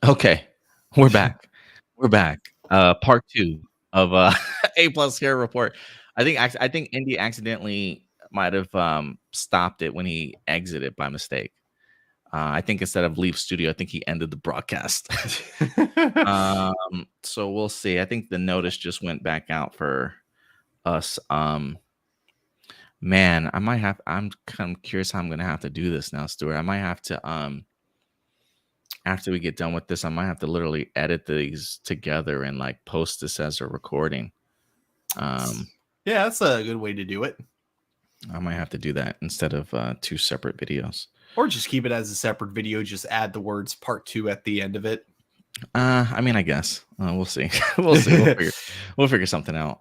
Okay, we're back. We're back. Part 2 of A plus Hero Report. I think Indy accidentally might have stopped it when he exited by mistake. I think instead of leave studio, I think he ended the broadcast. So we'll see. I think the notice just went back out for us. Man, I'm kind of curious how I'm gonna have to do this now, Stuart. I might have to after we get done with this, I might have to literally edit these together and like post this as a recording. Yeah, that's a good way to do it. I might have to do that instead of 2 separate videos. Or just keep it as a separate video. Just add the words part 2 at the end of it. I mean, I guess we'll see. We'll see. We'll figure something out.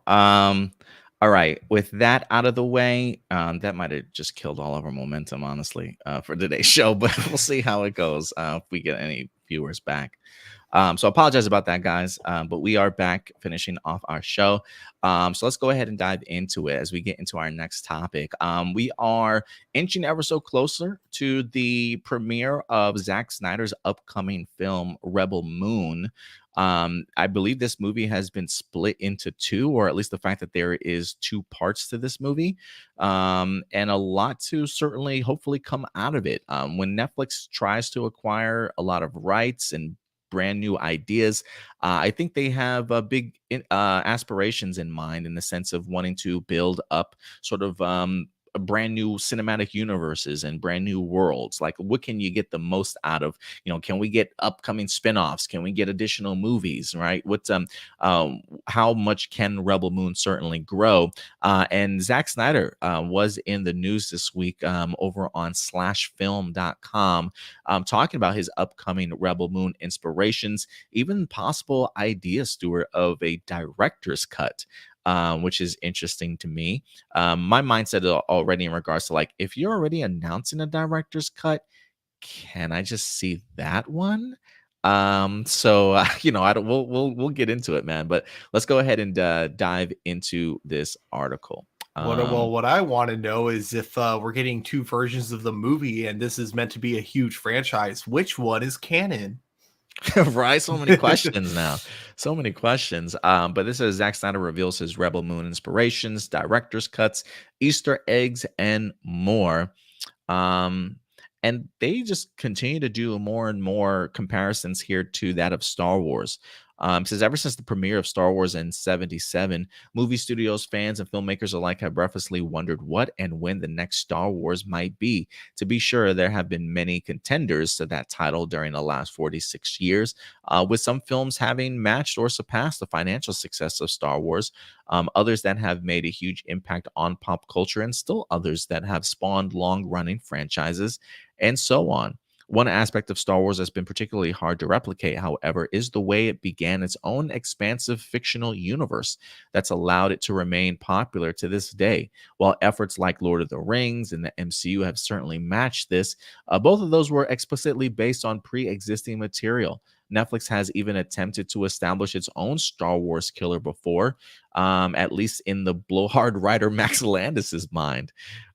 All right. With that out of the way, that might have just killed all of our momentum, honestly, for today's show. But we'll see how it goes if we get any viewers back. So I apologize about that, guys. But we are back finishing off our show. So let's go ahead and dive into it as we get into our next topic. We are inching ever so closer to the premiere of Zack Snyder's upcoming film, Rebel Moon. I believe this movie has been split into 2, or at least the fact that there is 2 parts to this movie, and a lot to certainly hopefully come out of it. When Netflix tries to acquire a lot of rights and brand new ideas, I think they have big aspirations in mind, in the sense of wanting to build up sort of a brand new cinematic universes and brand new worlds. Like, what can you get the most out of? Can we get upcoming spin-offs? Can we get additional movies? Right? How much can Rebel Moon certainly grow? And Zack Snyder was in the news this week over on slashfilm.com, talking about his upcoming Rebel Moon inspirations, even possible ideas, Stuart, of a director's cut. Which is interesting to me. My mindset already in regards to, like, if you're already announcing a director's cut, can I just see that one? So I don't. We'll get into it, man. But let's go ahead and dive into this article. What I want to know is if we're getting 2 versions of the movie and this is meant to be a huge franchise, which one is canon? Right, so many questions now, so many questions. But this is Zack Snyder reveals his Rebel Moon inspirations, director's cuts, Easter eggs, and more. And they just continue to do more and more comparisons here to that of Star Wars. Says ever since the premiere of Star Wars in '77, movie studios, fans, and filmmakers alike have breathlessly wondered what and when the next Star Wars might be. To be sure, there have been many contenders to that title during the last 46 years, with some films having matched or surpassed the financial success of Star Wars, others that have made a huge impact on pop culture, and still others that have spawned long-running franchises, and so on. One aspect of Star Wars that's been particularly hard to replicate, however, is the way it began its own expansive fictional universe that's allowed it to remain popular to this day. While efforts like Lord of the Rings and the MCU have certainly matched this, both of those were explicitly based on pre-existing material. Netflix has even attempted to establish its own Star Wars killer before, at least in the blowhard writer Max Landis's mind.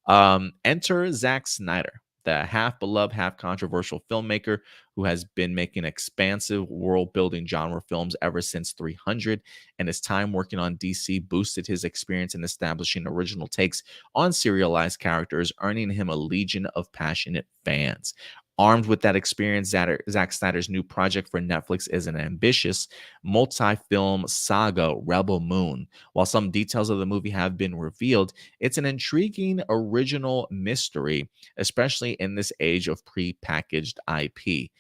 Enter Zack Snyder, the half beloved, half controversial filmmaker who has been making expansive world building genre films ever since 300. And his time working on DC boosted his experience in establishing original takes on serialized characters, earning him a legion of passionate fans. Armed with that experience, Zack Snyder's new project for Netflix is an ambitious multi-film saga, Rebel Moon. While some details of the movie have been revealed, it's an intriguing original mystery, especially in this age of pre-packaged IP.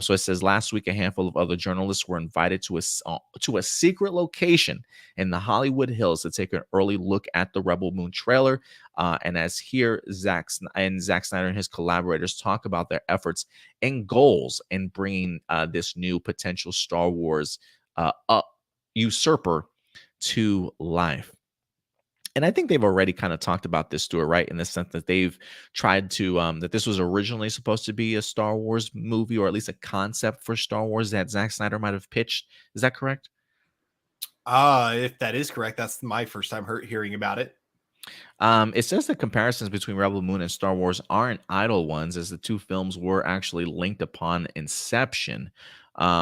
So it says last week, a handful of other journalists were invited to a secret location in the Hollywood Hills to take an early look at the Rebel Moon trailer. And as here, Zack Snyder and his collaborators talk about their efforts and goals in bringing this new potential Star Wars usurper to life. And I think they've already kind of talked about this, Stuart, right? In the sense that they've tried to, that this was originally supposed to be a Star Wars movie, or at least a concept for Star Wars that Zack Snyder might have pitched. Is that correct? If that is correct, that's my first time hearing about it. It says the comparisons between Rebel Moon and Star Wars aren't idle ones, as the two films were actually linked upon inception.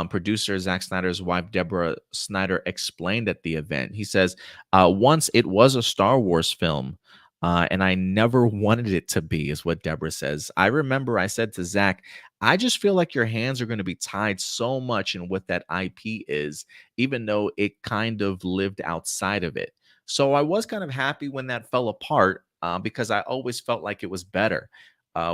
Producer Zack Snyder's wife, Deborah Snyder, explained at the event. He says, once it was a Star Wars film, and I never wanted it to be, is what Deborah says. I remember I said to Zach, I just feel like your hands are going to be tied so much in what that IP is, even though it kind of lived outside of it. So I was kind of happy when that fell apart because I always felt like it was better.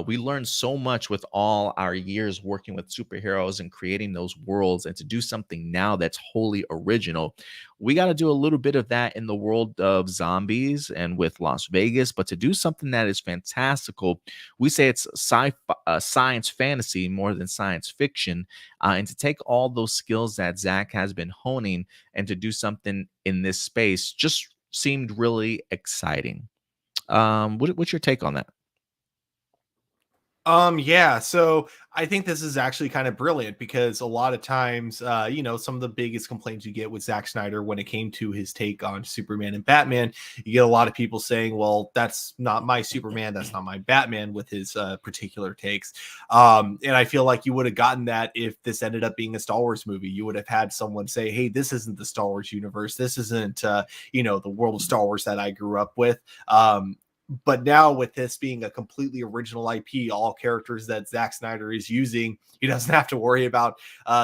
We learned so much with all our years working with superheroes and creating those worlds, and to do something now that's wholly original, we got to do a little bit of that in the world of zombies and with Las Vegas. But to do something that is fantastical, we say it's science fantasy more than science fiction, and to take all those skills that Zach has been honing and to do something in this space just seemed really exciting. What's your take on that? Yeah, so I think this is actually kind of brilliant because a lot of times, some of the biggest complaints you get with Zack Snyder when it came to his take on Superman and Batman, you get a lot of people saying, well, that's not my Superman, that's not my Batman with his particular takes. And I feel like you would have gotten that if this ended up being a Star Wars movie. You would have had someone say, hey, this isn't the Star Wars universe. This isn't, the world of Star Wars that I grew up with. But now with this being a completely original IP, all characters that Zack Snyder is using, he doesn't have to worry about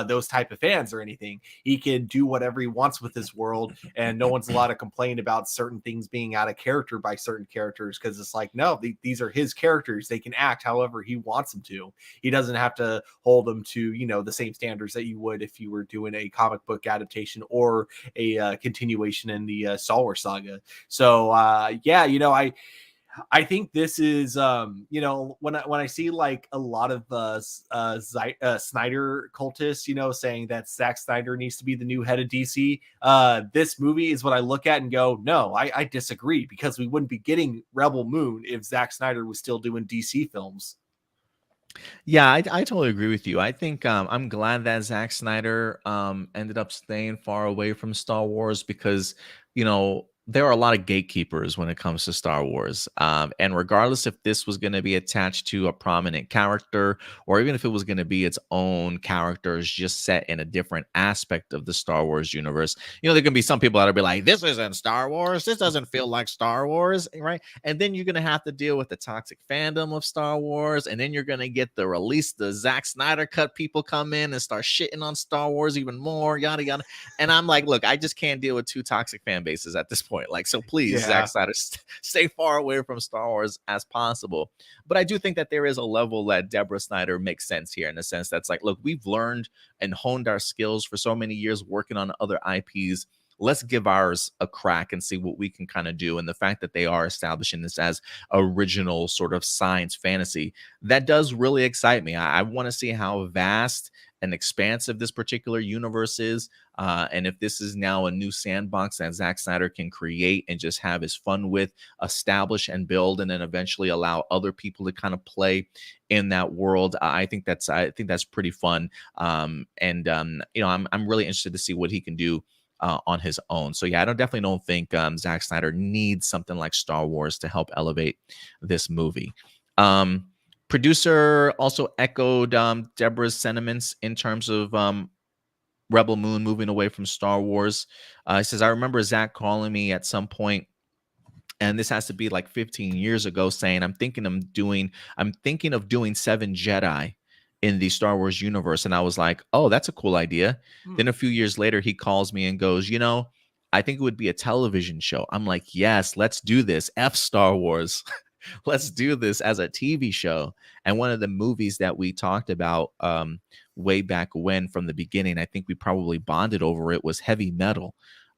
those type of fans or anything. He can do whatever he wants with this world, and no one's allowed to complain about certain things being out of character by certain characters, because it's like, no, these are his characters. They can act however he wants them to. He doesn't have to hold them to, the same standards that you would if you were doing a comic book adaptation or a continuation in the Star Wars saga. So I think this is, when I see like a lot of Snyder cultists, saying that Zack Snyder needs to be the new head of DC, this movie is what I look at and go, no, I disagree, because we wouldn't be getting Rebel Moon if Zack Snyder was still doing DC films. Yeah, I totally agree with you. I think I'm glad that Zack Snyder ended up staying far away from Star Wars because, there are a lot of gatekeepers when it comes to Star Wars. And regardless if this was going to be attached to a prominent character or even if it was going to be its own characters just set in a different aspect of the Star Wars universe, there can be some people that'll be like, this isn't Star Wars. This doesn't feel like Star Wars, right? And then you're going to have to deal with the toxic fandom of Star Wars. And then you're going to get the Zack Snyder cut people come in and start shitting on Star Wars even more, yada, yada. And I'm like, look, I just can't deal with two toxic fan bases at this point. Like, so please, Zack Yeah. Snyder, stay far away from Star Wars as possible. But I do think that there is a level that Deborah Snyder makes sense here in the sense that's like, look, we've learned and honed our skills for so many years working on other IPs. Let's give ours a crack and see what we can kind of do. And the fact that they are establishing this as original sort of science fantasy, that does really excite me. I want to see how vast and expansive this particular universe is. And if this is now a new sandbox that Zack Snyder can create and just have his fun with, establish and build, and then eventually allow other people to kind of play in that world, I think that's pretty fun. I'm really interested to see what he can do on his own. So yeah, definitely don't think Zack Snyder needs something like Star Wars to help elevate this movie. Producer also echoed Deborah's sentiments in terms of Rebel Moon moving away from Star Wars. He says, I remember Zach calling me at some point, and this has to be like 15 years ago, saying, I'm thinking of doing Seven Jedi in the Star Wars universe. And I was like, oh, that's a cool idea. Hmm. Then a few years later, he calls me and goes, I think it would be a television show. I'm like, yes, let's do this. F Star Wars. Let's do this as a TV show. And one of the movies that we talked about way back when from the beginning, I think we probably bonded over it, was Heavy Metal,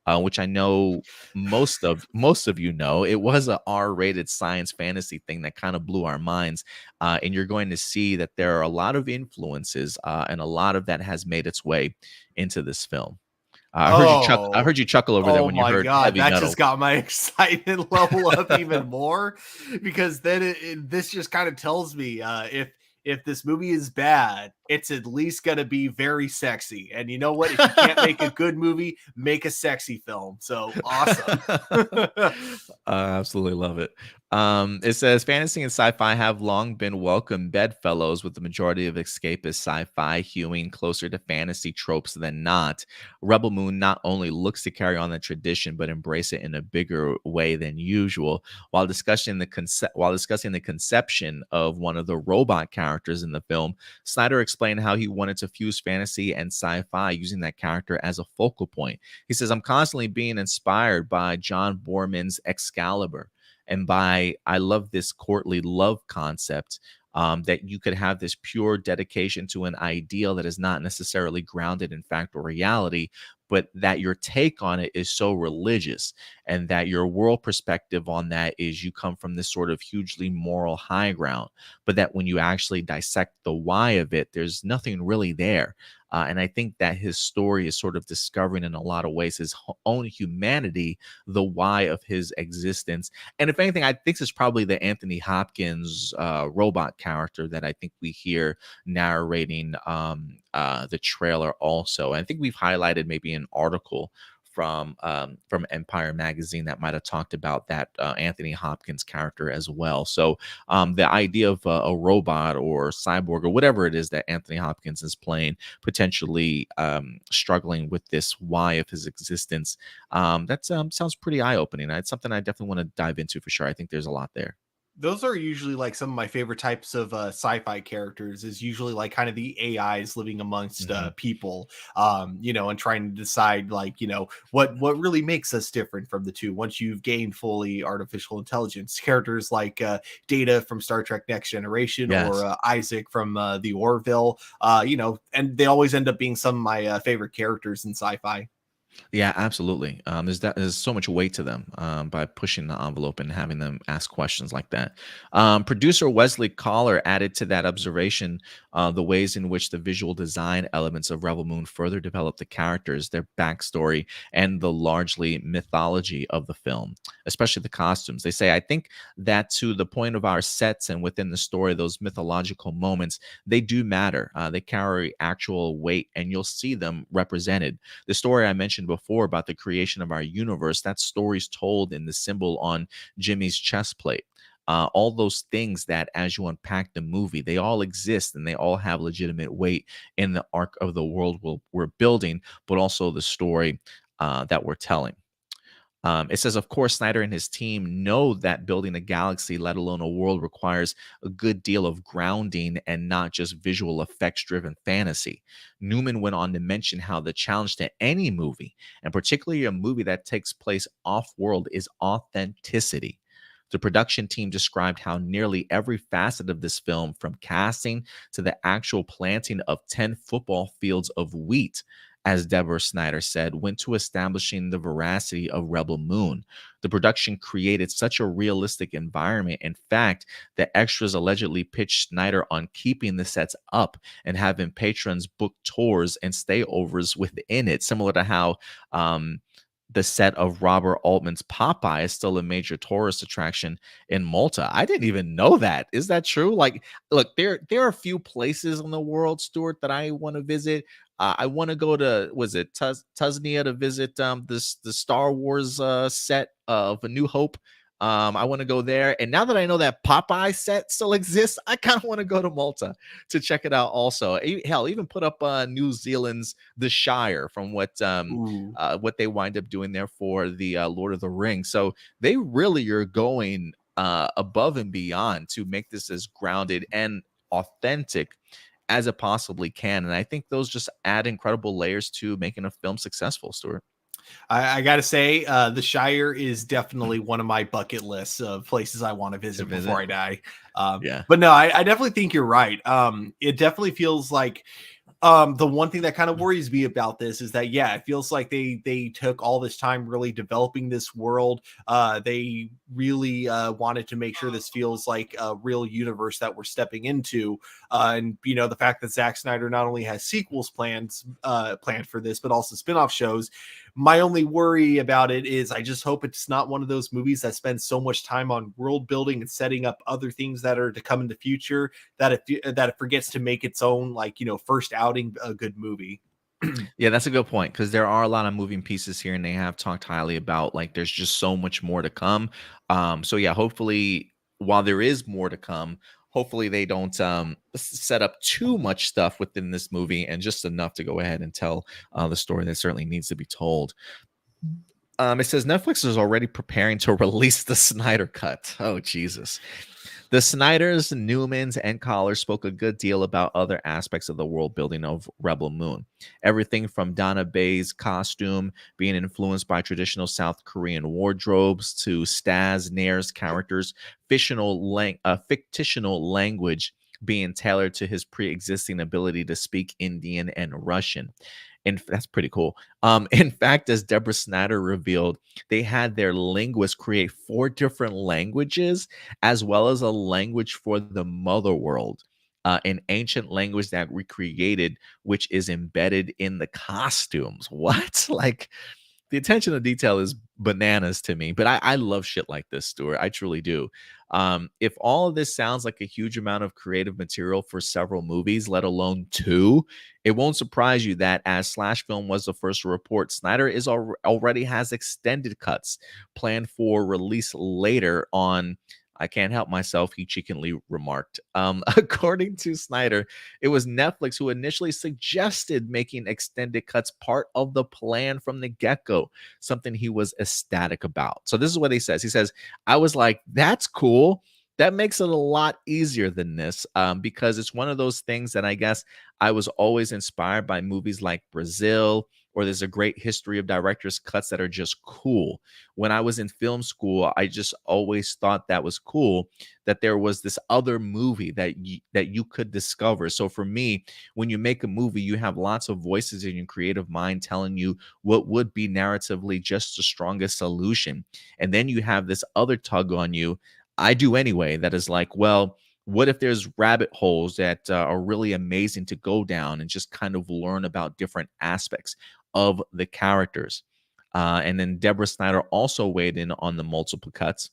which I know most of you know. It was a R-rated science fantasy thing that kind of blew our minds. And you're going to see that there are a lot of influences, and a lot of that has made its way into this film. I Oh, heard you chuckle over there oh when you my heard God. Heavy That Metal. just got my excitement level up even more, because then this just kind of tells me if this movie is bad it's at least going to be very sexy. And you know what? If you can't make a good movie, make a sexy film. So awesome. I absolutely love it. It says fantasy and sci-fi have long been welcome bedfellows, with the majority of escapist sci-fi hewing closer to fantasy tropes than not. Rebel Moon not only looks to carry on the tradition, but embrace it in a bigger way than usual. While discussing the conception of one of the robot characters in the film, Snyder explained how he wanted to fuse fantasy and sci-fi using that character as a focal point. He says, I'm constantly being inspired by John Borman's Excalibur and by I love this courtly love concept. That you could have this pure dedication to an ideal that is not necessarily grounded in fact or reality, but that your take on it is so religious, and that your world perspective on that is you come from this sort of hugely moral high ground, but that when you actually dissect the why of it, there's nothing really there. And I think that his story is sort of discovering in a lot of ways his own humanity, the why of his existence. And if anything, I think it's probably the Anthony Hopkins robot character that I think we hear narrating the trailer also. And I think we've highlighted maybe an article from Empire Magazine that might have talked about that Anthony Hopkins character as well. So the idea of a robot or cyborg or whatever it is that Anthony Hopkins is playing, potentially struggling with this why of his existence, that sounds pretty eye opening. It's something I definitely want to dive into for sure. I think there's a lot there. Those are usually like some of my favorite types of sci-fi characters, is usually like kind of the AIs living amongst Hmm. people, and trying to decide like, what really makes us different from the two once you've gained fully artificial intelligence. Characters like Data from Star Trek Next Generation, or Yes. Isaac from the Orville, and they always end up being some of my favorite characters in sci-fi. Yeah, absolutely. There's so much weight to them by pushing the envelope and having them ask questions like that. Producer Wesley Collar added to that observation the ways in which the visual design elements of Rebel Moon further develop the characters, their backstory, and the largely mythology of the film, especially the costumes. They say, I think that to the point of our sets and within the story, those mythological moments, they do matter. They carry actual weight, and you'll see them represented. The story I mentioned before about the creation of our universe, that story's told in the symbol on Jimmy's chest plate. All those things that, as you unpack the movie, they all exist and they all have legitimate weight in the arc of the world we're building, but also the story that we're telling. It says, of course, Snyder and his team know that building a galaxy, let alone a world, requires a good deal of grounding and not just visual effects driven fantasy. Newman went on to mention how the challenge to any movie, and particularly a movie that takes place off world, is authenticity. The production team described how nearly every facet of this film, from casting to the actual planting of 10 football fields of wheat, as Deborah Snyder said, went to establishing the veracity of Rebel Moon. The production created such a realistic environment. In fact, the extras allegedly pitched Snyder on keeping the sets up and having patrons book tours and stayovers within it, similar to how the set of Robert Altman's Popeye is still a major tourist attraction in Malta. I didn't even know that. Is that true? Like, look, there are a few places in the world, Stuart, that I want to visit. I want to go to, was it Tusnia, to visit the Star Wars set of A New Hope. I want to go there. And now that I know that Popeye set still exists, I kind of want to go to Malta to check it out also. Hell, even put up New Zealand's The Shire, from Ooh. what they wind up doing there for the Lord of the Rings. So they really are going above and beyond to make this as grounded and authentic as it possibly can. And I think those just add incredible layers to making a film successful, Stuart. I gotta say, the Shire is definitely one of my bucket lists of places I want to To visit before visit. I die. Yeah. But no, I definitely think you're right. It definitely feels like, the one thing that kind of worries me about this is that, yeah, it feels like they took all this time really developing this world. They really wanted to make sure this feels like a real universe that we're stepping into. And the fact that Zack Snyder not only has sequels planned for this, but also spin-off shows. My only worry about it is I just hope it's not one of those movies that spends so much time on world building and setting up other things that are to come in the future that it forgets to make its own, like, first outing a good movie. Yeah, that's a good point because there are a lot of moving pieces here, and they have talked highly about like there's just so much more to come. So yeah, hopefully, while there is more to come, hopefully they don't set up too much stuff within this movie and just enough to go ahead and tell the story that certainly needs to be told. It says Netflix is already preparing to release the Snyder Cut. Oh, Jesus. The Snyders, Newmans, and Collars spoke a good deal about other aspects of the world building of Rebel Moon. Everything from Donna Bay's costume being influenced by traditional South Korean wardrobes to Stas Nair's characters' fictional language being tailored to his pre-existing ability to speak Indian and Russian. And that's pretty cool. In fact, as Deborah Snyder revealed, they had their linguists create 4 different languages as well as a language for the mother world, an ancient language that recreated, which is embedded in the costumes. What? Like, the attention to detail is bananas to me, but I love shit like this, Stuart. I truly do. If all of this sounds like a huge amount of creative material for several movies, let alone 2, it won't surprise you that as Slash Film was the first to report, Snyder already has extended cuts planned for release later on. I can't help myself, he cheekily remarked. According to Snyder, it was Netflix who initially suggested making extended cuts part of the plan from the get-go, something he was ecstatic about. So this is what he says. He says, I was like, that's cool. That makes it a lot easier than this, because it's one of those things that I guess I was always inspired by movies like Brazil, or there's a great history of director's cuts that are just cool. When I was in film school, I just always thought that was cool that there was this other movie that you could discover. So for me, when you make a movie, you have lots of voices in your creative mind telling you what would be narratively just the strongest solution. And then you have this other tug on you. I do anyway, that is like, well, what if there's rabbit holes that are really amazing to go down and just kind of learn about different aspects of the characters? And then Deborah Snyder also weighed in on the multiple cuts,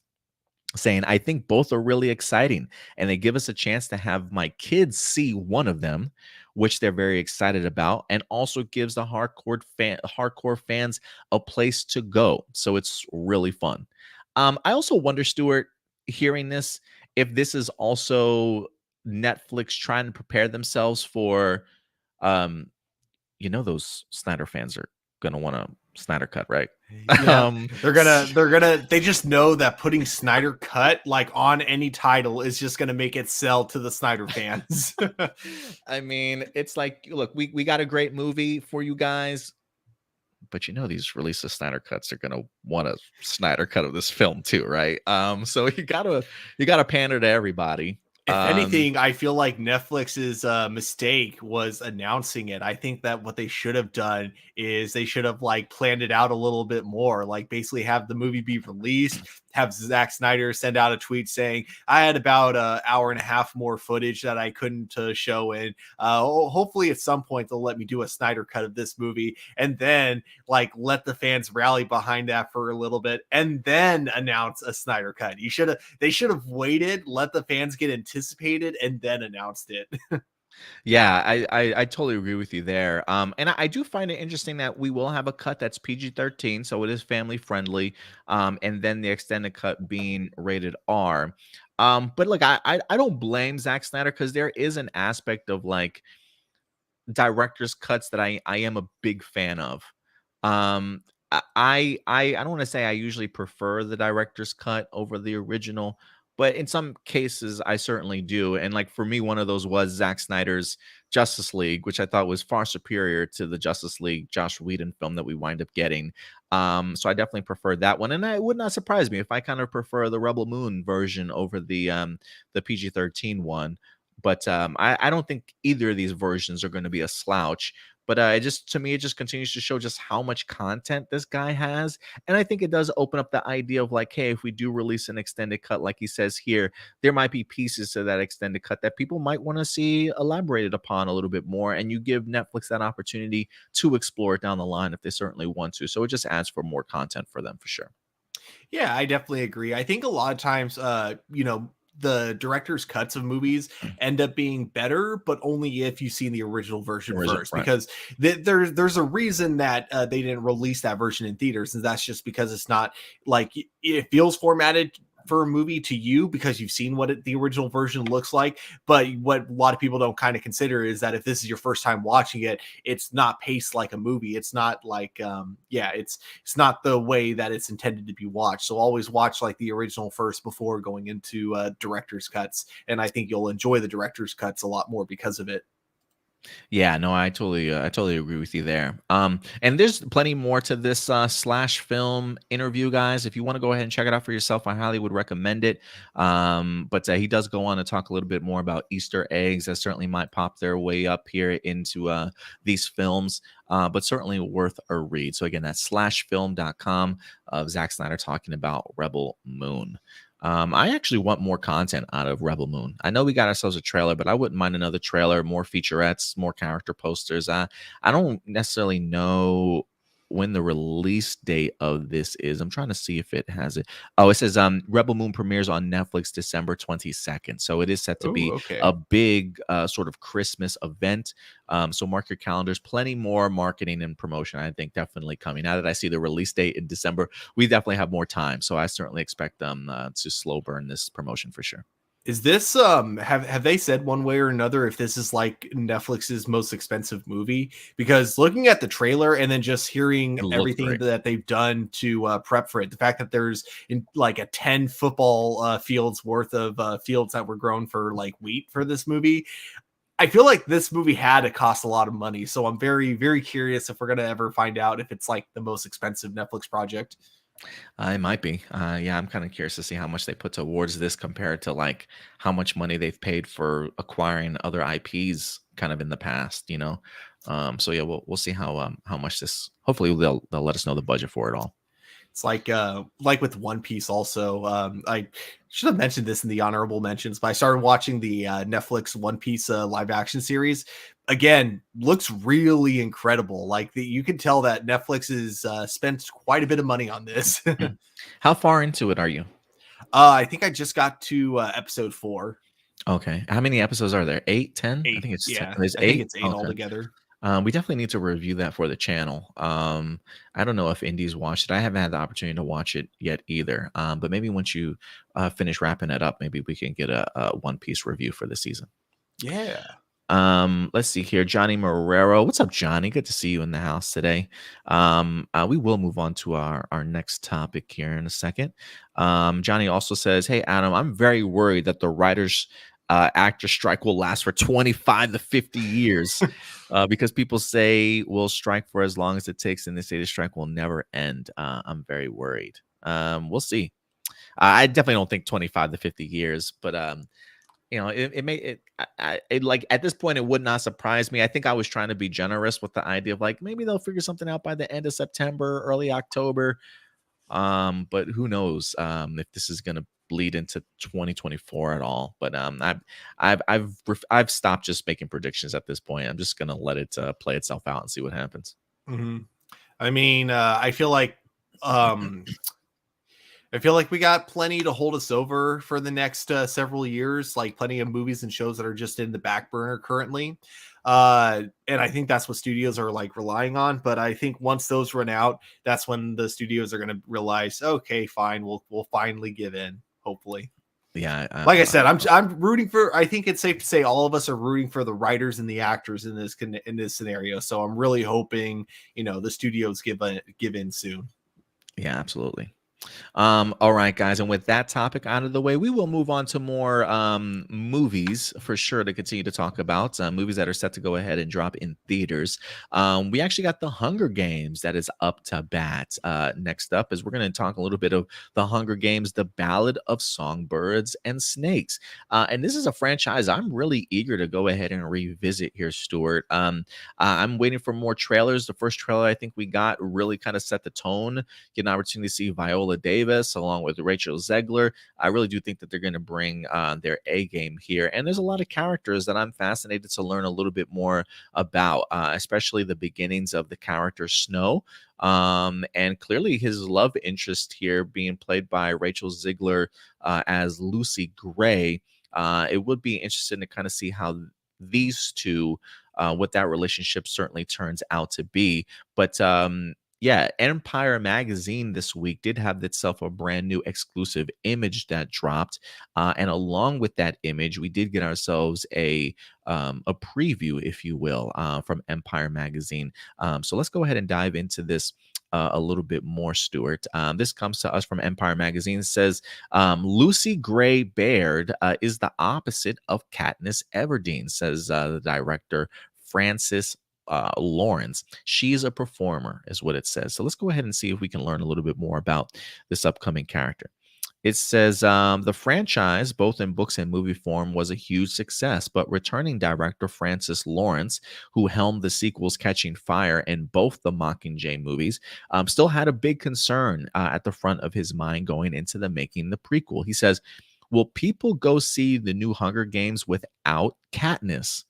saying, I think both are really exciting and they give us a chance to have my kids see one of them, which they're very excited about, and also gives the hardcore fans a place to go. So it's really fun. I also wonder, Stuart, hearing this, if this is also Netflix trying to prepare themselves for, um, those Snyder fans are gonna want a Snyder cut, right? Yeah, um, they just know that putting Snyder Cut like on any title is just gonna make it sell to the Snyder fans. I mean, it's like, look, we got a great movie for you guys, but these release of Snyder cuts are gonna want a Snyder cut of this film too, right? So you gotta pander to everybody. If Um, anything, I feel like Netflix's mistake was announcing it. I think that what they should have done is they should have like planned it out a little bit more, like basically have the movie be released, have Zack Snyder send out a tweet saying, I had about an hour and a half more footage that I couldn't show in. Hopefully at some point they'll let me do a Snyder cut of this movie, and then like let the fans rally behind that for a little bit and then announce a Snyder cut. They should have waited, let the fans get anticipated, and then announced it. Yeah, I totally agree with you there. And I do find it interesting that we will have a cut that's PG-13, so it is family friendly. And then the extended cut being rated R. But look, I don't blame Zack Snyder because there is an aspect of like director's cuts that I am a big fan of. I don't want to say I usually prefer the director's cut over the original, but in some cases I certainly do. And like for me, one of those was Zack Snyder's Justice League, which I thought was far superior to the Justice League Josh Whedon film that we wind up getting. So I definitely preferred that one, and it would not surprise me if I kind of prefer the Rebel Moon version over the PG-13 one. But I don't think either of these versions are going to be a slouch. But it just to me, it just continues to show just how much content this guy has, and I think it does open up the idea of like, hey, if we do release an extended cut, like he says here, there might be pieces to that extended cut that people might want to see elaborated upon a little bit more, and you give Netflix that opportunity to explore it down the line if they certainly want to. So it just adds for more content for them for sure. Yeah, I definitely agree. I think a lot of times, the director's cuts of movies end up being better, but only if you've seen the original version Original, first, right? because there's a reason that they didn't release that version in theaters, and that's just because it's not like it feels formatted for a movie to you because you've seen what the original version looks like. But what a lot of people don't kind of consider is that if this is your first time watching it, it's not paced like a movie. It's not like it's not the way that it's intended to be watched. So always watch like the original first before going into director's cuts, and I think you'll enjoy the director's cuts a lot more because of it. Yeah, no, I totally agree with you there. And there's plenty more to this slash film interview, guys. If you want to go ahead and check it out for yourself, I highly would recommend it. But he does go on to talk a little bit more about Easter eggs that certainly might pop their way up here into these films, but certainly worth a read. So again, that's slashfilm.com of Zack Snyder talking about Rebel Moon. I actually want more content out of Rebel Moon. I know we got ourselves a trailer, but I wouldn't mind another trailer, more featurettes, more character posters. I don't necessarily know when the release date of this is. I'm trying to see if it has it. Oh, it says Rebel Moon premieres on Netflix December 22nd. So it is set to Oh, be okay. a big sort of Christmas event. So mark your calendars. Plenty more marketing and promotion, I think, definitely coming. Now that I see the release date in December, we definitely have more time. So I certainly expect them to slow burn this promotion for sure. Is this have they said one way or another if this is like Netflix's most expensive movie? Because looking at the trailer and then just hearing It looks everything great. that they've done to prep for it, the fact that there's in like a 10 football fields worth of fields that were grown for like wheat for this movie, I feel like this movie had to cost a lot of money. So I'm very, very curious if we're gonna ever find out if it's like the most expensive Netflix project. It might be. Yeah, I'm kind of curious to see how much they put towards this compared to like how much money they've paid for acquiring other IPs kind of in the past, you know. So yeah, we'll see how much this. Hopefully they'll let us know the budget for it all. It's like with One Piece also. I should have mentioned this in the honorable mentions, but I started watching the Netflix One Piece live action series. Again, looks really incredible. Like you can tell that Netflix has spent quite a bit of money on this. Mhm. How far into it are you? I think I just got to episode 4. Okay. How many episodes are there? 8, 10? I 8. think it's 10. Yeah, There's I think 8? it's 8 Okay. altogether. We definitely need to review that for the channel. I don't know if Indy's watched it. I haven't had the opportunity to watch it yet either. But maybe once you finish wrapping it up, maybe we can get a One Piece review for the season. Yeah. Let's see here. Johnny Marrero. What's up, Johnny? Good to see you in the house today. We will move on to our next topic here in a second. Johnny also says, "Hey, Adam, I'm very worried that the writers actor strike will last for 25 to 50 years because people say we'll strike for as long as it takes, and they say the strike will never end. I'm very worried. We'll see. I definitely don't think 25 to 50 years, but it may it like at this point it would not surprise me. I think I was trying to be generous with the idea of like maybe they'll figure something out by the end of September, early October. But who knows if this is gonna bleed into 2024 at all. But I've stopped just making predictions at this point. I'm just gonna let it play itself out and see what happens. Mhm. I mean, um, I feel like we got plenty to hold us over for the next several years, like plenty of movies and shows that are just in the back burner currently. And I think that's what studios are like relying on. But I think once those run out, that's when the studios are going to realize, okay, fine, we'll finally give in. Hopefully, Yeah, like I said, I'm rooting for. I think it's safe to say all of us are rooting for the writers and the actors in this scenario. So I'm really hoping the studios give in soon. yeah, absolutely. All right, guys. And with that topic out of the way, we will move on to more movies for sure to continue to talk about. Movies that are set to go ahead and drop in theaters. We actually got The Hunger Games that is up to bat. Next up is we're going to talk a little bit of The Hunger Games, The Ballad of Songbirds and Snakes. And this is a franchise I'm really eager to go ahead and revisit here, Stuart. I'm waiting for more trailers. The first trailer I think we got really kind of set the tone, get an opportunity to see Viola Davis along with Rachel Zegler. I really do think that they're going to bring their A game here. And there's a lot of characters that I'm fascinated to learn a little bit more about, especially the beginnings of the character Snow. And clearly his love interest here being played by Rachel Zegler as Lucy Gray. It would be interesting to kind of see how these two, what that relationship certainly turns out to be. But yeah, Empire Magazine this week did have itself a brand new exclusive image that dropped, and along with that image, we did get ourselves a preview, if you will, from Empire Magazine. So let's go ahead and dive into this. A little bit more, Stuart. This comes to us from Empire Magazine. It says Lucy Gray Baird is the opposite of Katniss Everdeen, says the director Francis Lawrence. She's a performer, is what it says. So let's go ahead and see if we can learn a little bit more about this upcoming character. It says the franchise, both in books and movie form, was a huge success, but returning director Francis Lawrence, who helmed the sequels Catching Fire and both the Mockingjay movies, still had a big concern at the front of his mind going into the making the prequel. He says, will people go see the new Hunger Games without Katniss?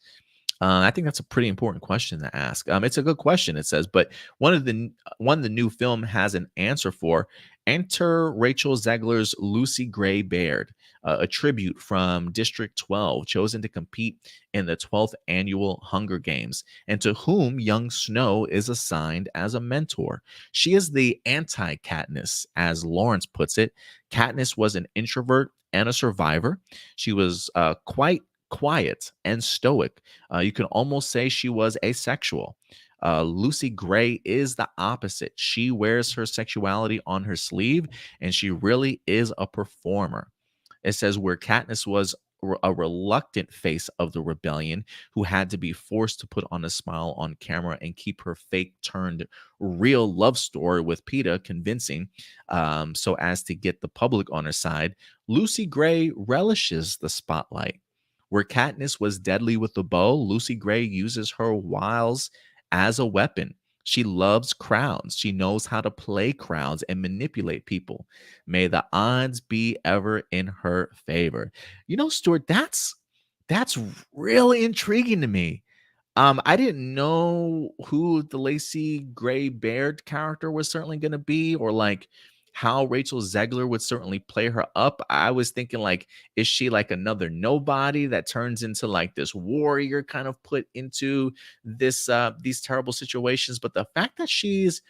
I think that's a pretty important question to ask. It's a good question, it says, but one the new film has an answer for. Enter Rachel Zegler's Lucy Gray Baird, a tribute from District 12, chosen to compete in the 12th annual Hunger Games, and to whom young Snow is assigned as a mentor. She is the anti-Katniss, as Lawrence puts it. Katniss was an introvert and a survivor. She was quite quiet and stoic. You can almost say she was asexual. Lucy Gray is the opposite. She wears her sexuality on her sleeve, and she really is a performer. It says where Katniss was a reluctant face of the rebellion who had to be forced to put on a smile on camera and keep her fake turned real love story with Peeta convincing, so as to get the public on her side. Lucy Gray relishes the spotlight. Where Katniss was deadly with the bow, Lucy Gray uses her wiles as a weapon. She loves crowds. She knows how to play crowds and manipulate people. May the odds be ever in her favor. You know, Stuart, that's really intriguing to me. I didn't know who the Lacey Gray Baird character was certainly going to be, or like how Rachel Zegler would certainly play her up. I was thinking, like, is she like another nobody that turns into like this warrior kind of put into this these terrible situations? But the fact that she's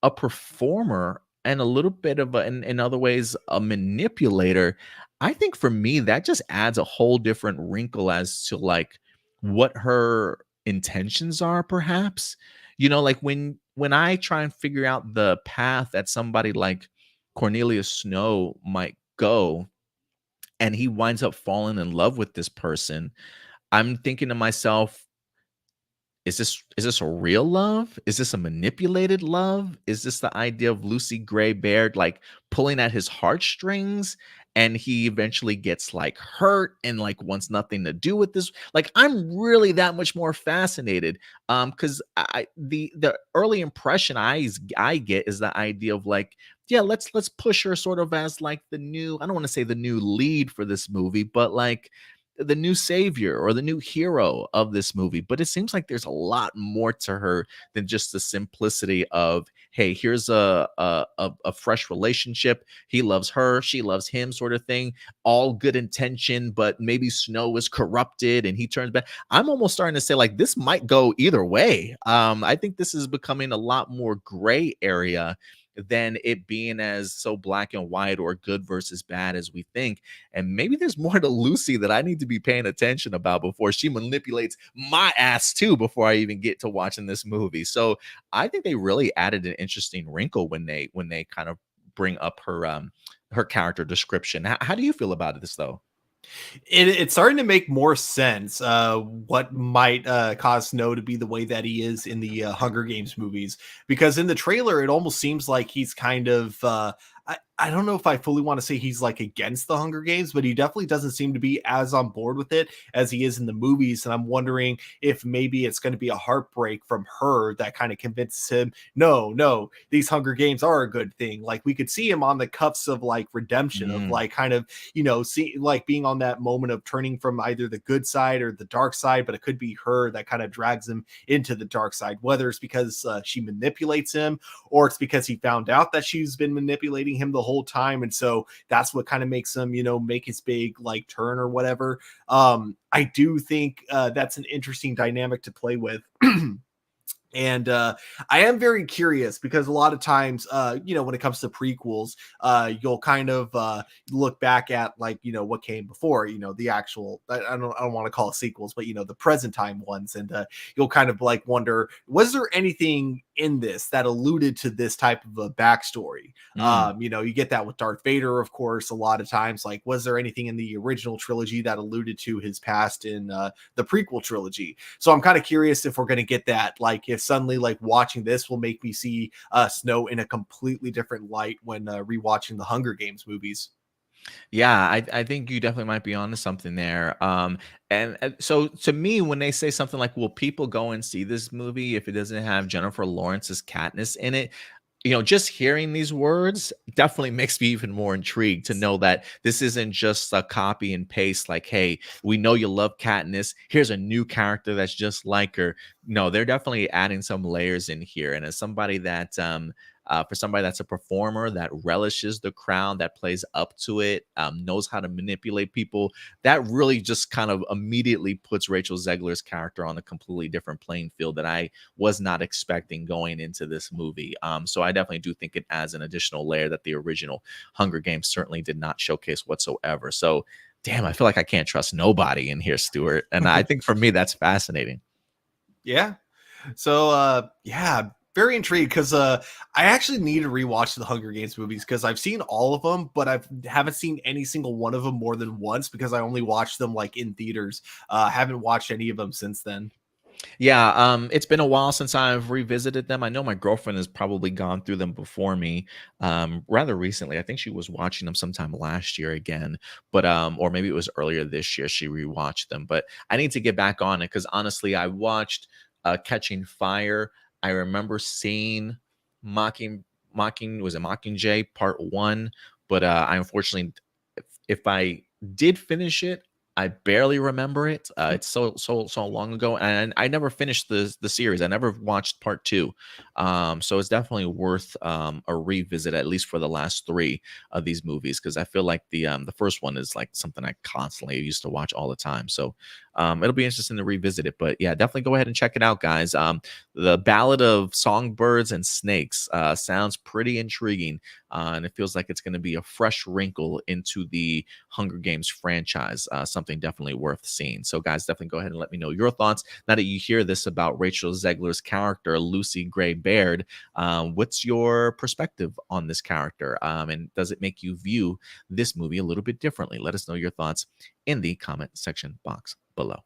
a performer and a little bit of in other ways a manipulator, I think for me that just adds a whole different wrinkle as to like what her intentions are, perhaps. You know, like when I try and figure out the path that somebody like Cornelius Snow might go, and he winds up falling in love with this person, I'm thinking to myself, is this a real love? Is this a manipulated love? Is this the idea of Lucy Gray Baird like pulling at his heartstrings, and he eventually gets like hurt and like wants nothing to do with this? Like, I'm really that much more fascinated. Because the early impression I get is the idea of like, yeah, let's push her sort of as like the new, I don't want to say the new lead for this movie, but like the new savior or the new hero of this movie. But it seems like there's a lot more to her than just the simplicity of, hey, here's a fresh relationship. He loves her, she loves him, sort of thing. All good intention, but maybe Snow is corrupted and he turns back. I'm almost starting to say like this might go either way. I think this is becoming a lot more gray area than it being as so black and white or good versus bad as we think. And maybe there's more to Lucy that I need to be paying attention about before she manipulates my ass too before I even get to watching this movie. So I think they really added an interesting wrinkle when they kind of bring up her character description. How do you feel about this though? It's starting to make more sense what might cause Snow to be the way that he is in the Hunger Games movies, because in the trailer it almost seems like he's kind of I don't know if I fully want to say he's like against the Hunger Games, but he definitely doesn't seem to be as on board with it as he is in the movies. And I'm wondering if maybe it's going to be a heartbreak from her that kind of convinces him, no, no, these Hunger Games are a good thing. Like we could see him on the cuffs of like redemption, of Mm, like kind of, see like being on that moment of turning from either the good side or the dark side, but it could be her that kind of drags him into the dark side, whether it's because she manipulates him or it's because he found out that she's been manipulating him the whole time, and so that's what kind of makes him make his big like turn or whatever. I do think that's an interesting dynamic to play with. And I am very curious because a lot of times, when it comes to prequels, you'll kind of look back at like what came before, the actual I don't want to call it sequels, but the present time ones, and you'll kind of like wonder, was there anything in this that alluded to this type of a backstory? mm. You get that with Darth Vader, of course, a lot of times. Like, was there anything in the original trilogy that alluded to his past in the prequel trilogy? So I'm kind of curious if we're going to get that. Like, if suddenly like watching this will make me see Snow in a completely different light when rewatching the Hunger Games movies. Yeah, I think you definitely might be onto something there. And so to me, when they say something like, "Will people go and see this movie if it doesn't have Jennifer Lawrence's Katniss in it?" Just hearing these words definitely makes me even more intrigued to know that this isn't just a copy and paste. Like, hey, we know you love Katniss. Here's a new character that's just like her. No, they're definitely adding some layers in here. And as somebody that for somebody that's a performer that relishes the crowd, that plays up to it, knows how to manipulate people, that really just kind of immediately puts Rachel Zegler's character on a completely different playing field that I was not expecting going into this movie. So I definitely do think it adds an additional layer that the original Hunger Games certainly did not showcase whatsoever. So, damn, I feel like I can't trust nobody in here, Stuart. And I think for me, that's fascinating. Yeah. So yeah, very intrigued because I actually need to rewatch the Hunger Games movies because I've seen all of them, but I haven't seen any single one of them more than once because I only watched them like in theaters. Haven't watched any of them since then. Yeah, it's been a while since I've revisited them. I know my girlfriend has probably gone through them before me, rather recently. I think she was watching them sometime last year again, but or maybe it was earlier this year she rewatched them. But I need to get back on it because honestly, I watched Catching Fire. I remember seeing Mocking Mocking was a Mockingjay Part One, but I unfortunately, if I did finish it, I barely remember it. It's so long ago, and I never finished the series. I never watched part two, so it's definitely worth a revisit, at least for the last three of these movies, because I feel like the first one is like something I constantly used to watch all the time. So it'll be interesting to revisit it. But yeah, definitely go ahead and check it out, guys. The Ballad of Songbirds and Snakes sounds pretty intriguing, and it feels like it's going to be a fresh wrinkle into the Hunger Games franchise. Something definitely worth seeing. So, guys, definitely go ahead and let me know your thoughts. Now that you hear this about Rachel Zegler's character, Lucy Gray Baird, what's your perspective on this character? And does it make you view this movie a little bit differently? Let us know your thoughts in the comment section box below.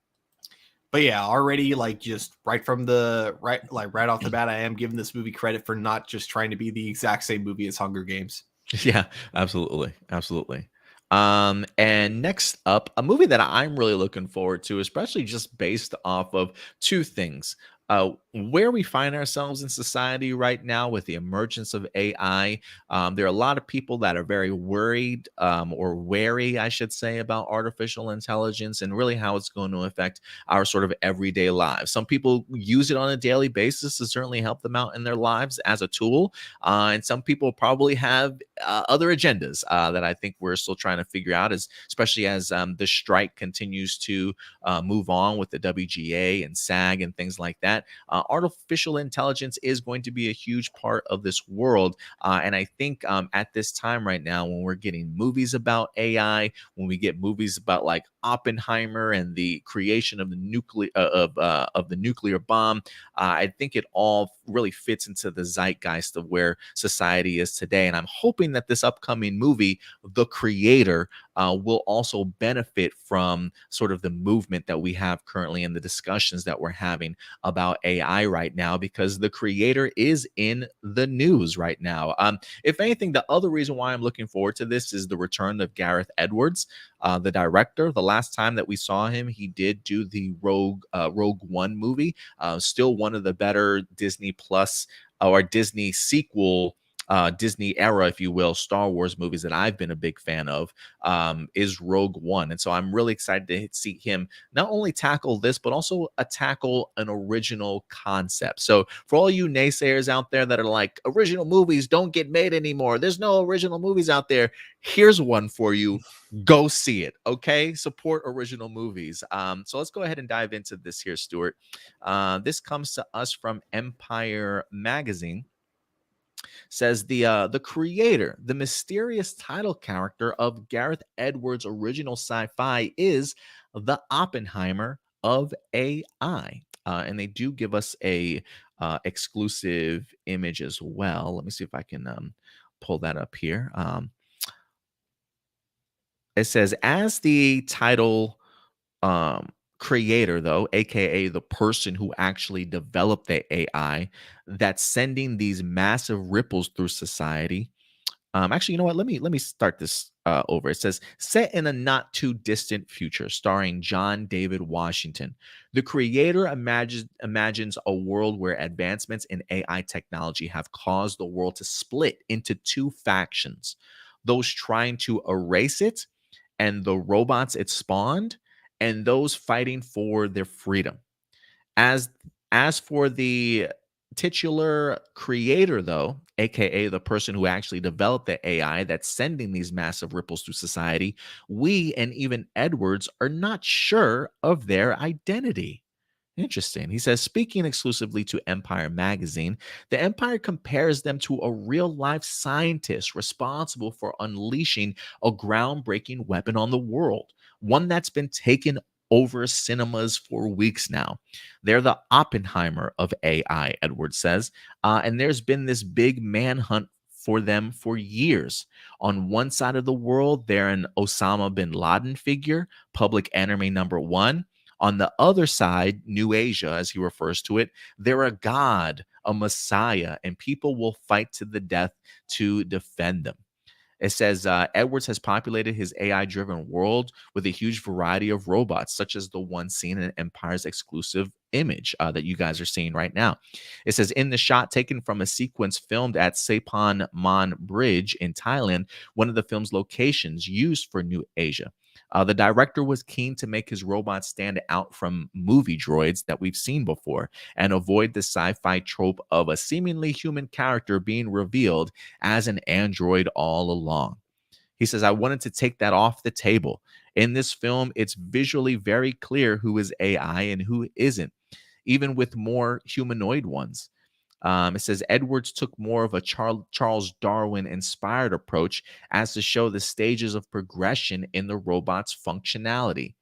But yeah, already like just right from the right off the bat, I am giving this movie credit for not just trying to be the exact same movie as Hunger Games. Yeah, absolutely. Absolutely. And next up, a movie that I'm really looking forward to, especially just based off of two things. Where we find ourselves in society right now with the emergence of AI. There are a lot of people that are very worried or wary, I should say, about artificial intelligence and really how it's going to affect our sort of everyday lives. Some people use it on a daily basis to certainly help them out in their lives as a tool. And some people probably have other agendas that I think we're still trying to figure out, especially as the strike continues to move on with the WGA and SAG and things like that. Artificial intelligence is going to be a huge part of this world. And I think at this time right now, when we're getting movies about AI, when we get movies about like Oppenheimer and the creation of the nuclear bomb. I think it all really fits into the zeitgeist of where society is today, and I'm hoping that this upcoming movie, The Creator, will also benefit from sort of the movement that we have currently in the discussions that we're having about AI right now, because The Creator is in the news right now. If anything, the other reason why I'm looking forward to this is the return of Gareth Edwards, the director. The last time that we saw him, he did do the Rogue One movie. Still one of the better Disney Plus or Disney sequel, Disney era, if you will, Star Wars movies that I've been a big fan of, is Rogue One. And so I'm really excited to see him not only tackle this, but also tackle an original concept. So for all you naysayers out there that are like, original movies don't get made anymore, there's no original movies out there, here's one for you. Go see it. Okay, support original movies. So let's go ahead and dive into this here, Stuart. This comes to us from Empire Magazine. Says the creator, the mysterious title character of Gareth Edwards' original sci-fi, is the Oppenheimer of AI. And they do give us a exclusive image as well. Let me see if I can pull that up here. It says, as the title um, creator, though, aka the person who actually developed the AI that's sending these massive ripples through society. Actually, you know what? Let me start this over. It says, set in a not too distant future, starring John David Washington. The creator imagines a world where advancements in AI technology have caused the world to split into two factions: those trying to erase it, and the robots it spawned, and those fighting for their freedom. As as for the titular creator, though, aka the person who actually developed the AI that's sending these massive ripples through society, we and even Edwards are not sure of their identity. Interesting. He says, speaking exclusively to Empire Magazine, the Empire compares them to a real life scientist responsible for unleashing a groundbreaking weapon on the world, one that's been taken over cinemas for weeks now. They're the Oppenheimer of AI, Edwards says. And there's been this big manhunt for them for years. On one side of the world, they're an Osama bin Laden figure, public enemy number one. On the other side, New Asia, as he refers to it, they're a god, a messiah, and people will fight to the death to defend them. It says Edwards has populated his AI driven world with a huge variety of robots, such as the one seen in Empire's exclusive image that you guys are seeing right now. It says, in the shot taken from a sequence filmed at Sapan Mon Bridge in Thailand, one of the film's locations used for New Asia. The director was keen to make his robots stand out from movie droids that we've seen before and avoid the sci-fi trope of a seemingly human character being revealed as an android all along. He says, I wanted to take that off the table. In this film, it's visually very clear who is AI and who isn't, even with more humanoid ones. It says Edwards took more of a Charles Darwin inspired approach as to show the stages of progression in the robot's functionality.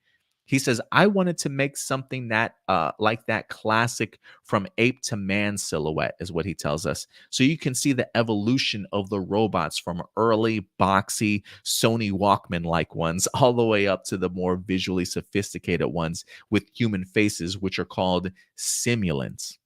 He says, I wanted to make something that like that classic from ape to man silhouette, is what he tells us. So you can see the evolution of the robots from early, boxy, Sony Walkman like ones all the way up to the more visually sophisticated ones with human faces, which are called simulants.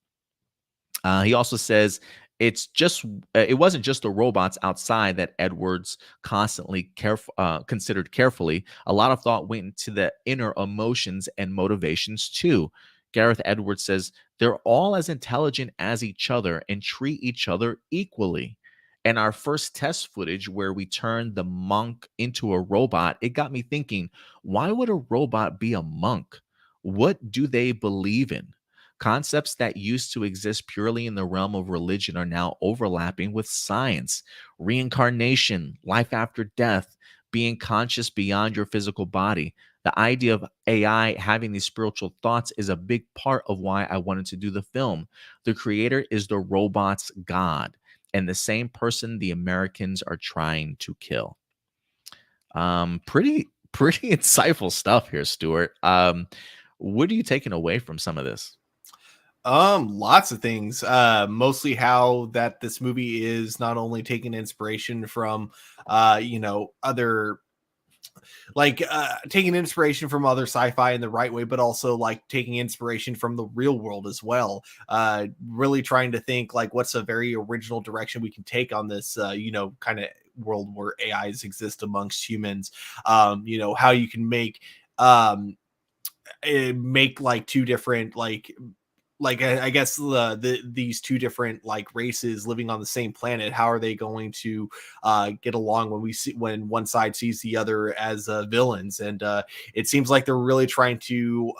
He also says it wasn't just the robots outside that Edwards considered carefully. A lot of thought went into the inner emotions and motivations too. Gareth Edwards says they're all as intelligent as each other and treat each other equally. And our first test footage where we turned the monk into a robot, it got me thinking, why would a robot be a monk? What do they believe in? Concepts that used to exist purely in the realm of religion are now overlapping with science. Reincarnation, life after death, being conscious beyond your physical body. The idea of AI having these spiritual thoughts is a big part of why I wanted to do the film. The creator is the robot's god, and the same person the Americans are trying to kill. Pretty pretty insightful stuff here, Stuart. What are you taking away from some of this? Lots of things. Mostly how that this movie is not only taking inspiration from, other taking inspiration from other sci-fi in the right way, but also like taking inspiration from the real world as well. Really trying to think like what's a very original direction we can take on this, kind of world where AIs exist amongst humans. How you can um make like two different I guess these two different like races living on the same planet. How are they going to get along when one side sees the other as villains? And it seems like they're really trying to.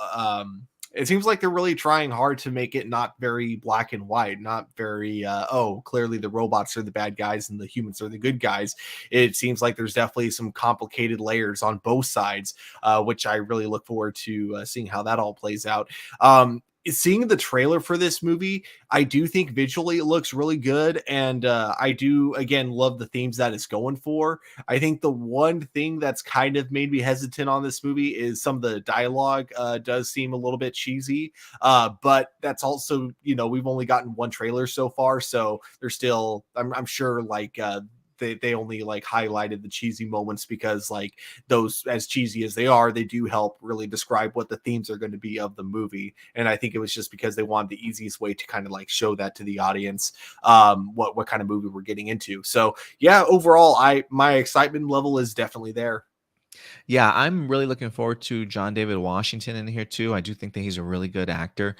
It seems like they're really trying hard to make it not very black and white, not very clearly the robots are the bad guys and the humans are the good guys. It seems like there's definitely some complicated layers on both sides, which I really look forward to seeing how that all plays out. Seeing the trailer for this movie, I do think visually it looks really good, and I do again love the themes that it's going for. I think the one thing that's kind of made me hesitant on this movie is some of the dialogue does seem a little bit cheesy, but that's also, we've only gotten one trailer so far, so there's still I'm sure like they only like highlighted the cheesy moments because like those, as cheesy as they are, they do help really describe what the themes are going to be of the movie. And I think it was just because they wanted the easiest way to kind of like show that to the audience, what kind of movie we're getting into. So yeah, overall, my excitement level is definitely there. Yeah, I'm really looking forward to John David Washington in here too. I do think that he's a really good actor.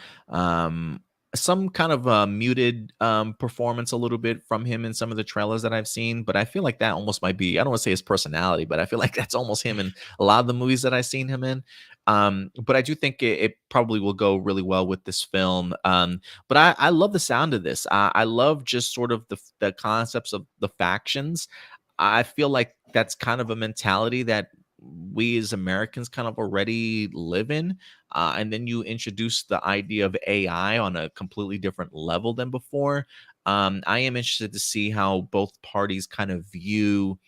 Some kind of muted performance a little bit from him in some of the trailers that I've seen, but I feel like that almost might be, I don't want to say his personality, but I feel like that's almost him in a lot of the movies that I've seen him in. But I do think it probably will go really well with this film. But I love the sound of this. I love just sort of the concepts of the factions. I feel like that's kind of a mentality that we as Americans kind of already live in. And then you introduce the idea of AI on a completely different level than before. I am interested to see how both parties kind of view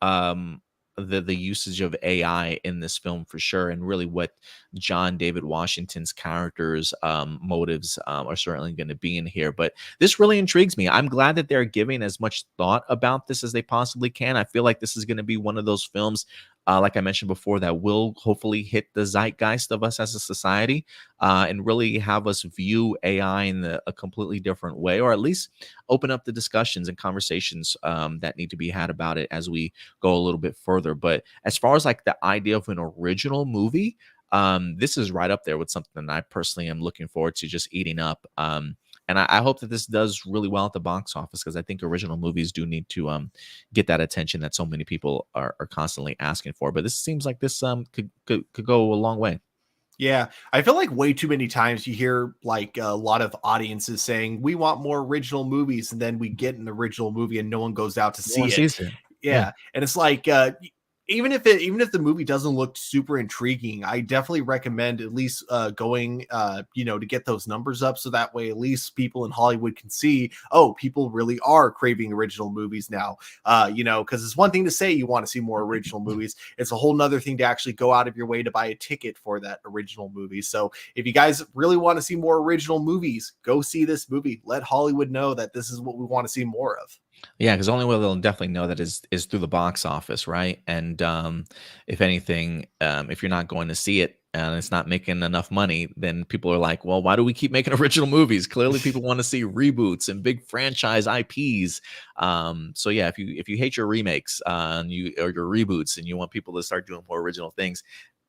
um the usage of AI in this film for sure, and really what John David Washington's character's motives are certainly going to be in here. But this really intrigues me. I'm glad that they're giving as much thought about this as they possibly can. I feel like this is going to be one of those films, like I mentioned before, that will hopefully hit the zeitgeist of us as a society, and really have us view AI in a completely different way, or at least open up the discussions and conversations that need to be had about it as we go a little bit further. But as far as like the idea of an original movie, this is right up there with something that I personally am looking forward to just eating up. And I hope that this does really well at the box office, because I think original movies do need to get that attention that so many people are constantly asking for. But this seems like this could go a long way. Yeah, I feel like way too many times you hear like a lot of audiences saying we want more original movies, and then we get an original movie and no one goes out to No one see it. sees it. Yeah. Yeah, and it's like even if the movie doesn't look super intriguing, I definitely recommend at least going to get those numbers up, so that way at least people in Hollywood can see, oh, people really are craving original movies now. Because it's one thing to say you want to see more original movies, it's a whole nother thing to actually go out of your way to buy a ticket for that original movie. So if you guys really want to see more original movies, go see this movie. Let Hollywood know that this is what we want to see more of. Yeah, because the only way they'll definitely know that is through the box office, right? And if anything, if you're not going to see it and it's not making enough money, then people are like, "Well, why do we keep making original movies?" Clearly, people want to see reboots and big franchise IPs. So yeah, if you hate your remakes and you or your reboots and you want people to start doing more original things,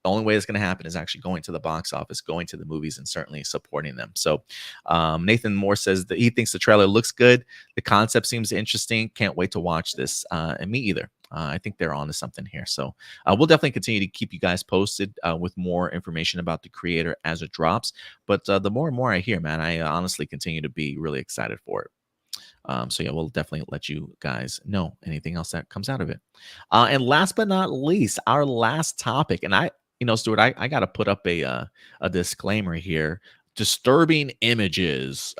the only way it's going to happen is actually going to the box office, going to the movies, and certainly supporting them. So, Nathan Moore says that he thinks the trailer looks good. The concept seems interesting. Can't wait to watch this. And me either. I think they're onto something here. So, we'll definitely continue to keep you guys posted with more information about the creator as it drops. But the more and more I hear, man, I honestly continue to be really excited for it. So yeah, we'll definitely let you guys know anything else that comes out of it. And last but not least, our last topic, and Stuart, I got to put up a disclaimer here. Disturbing images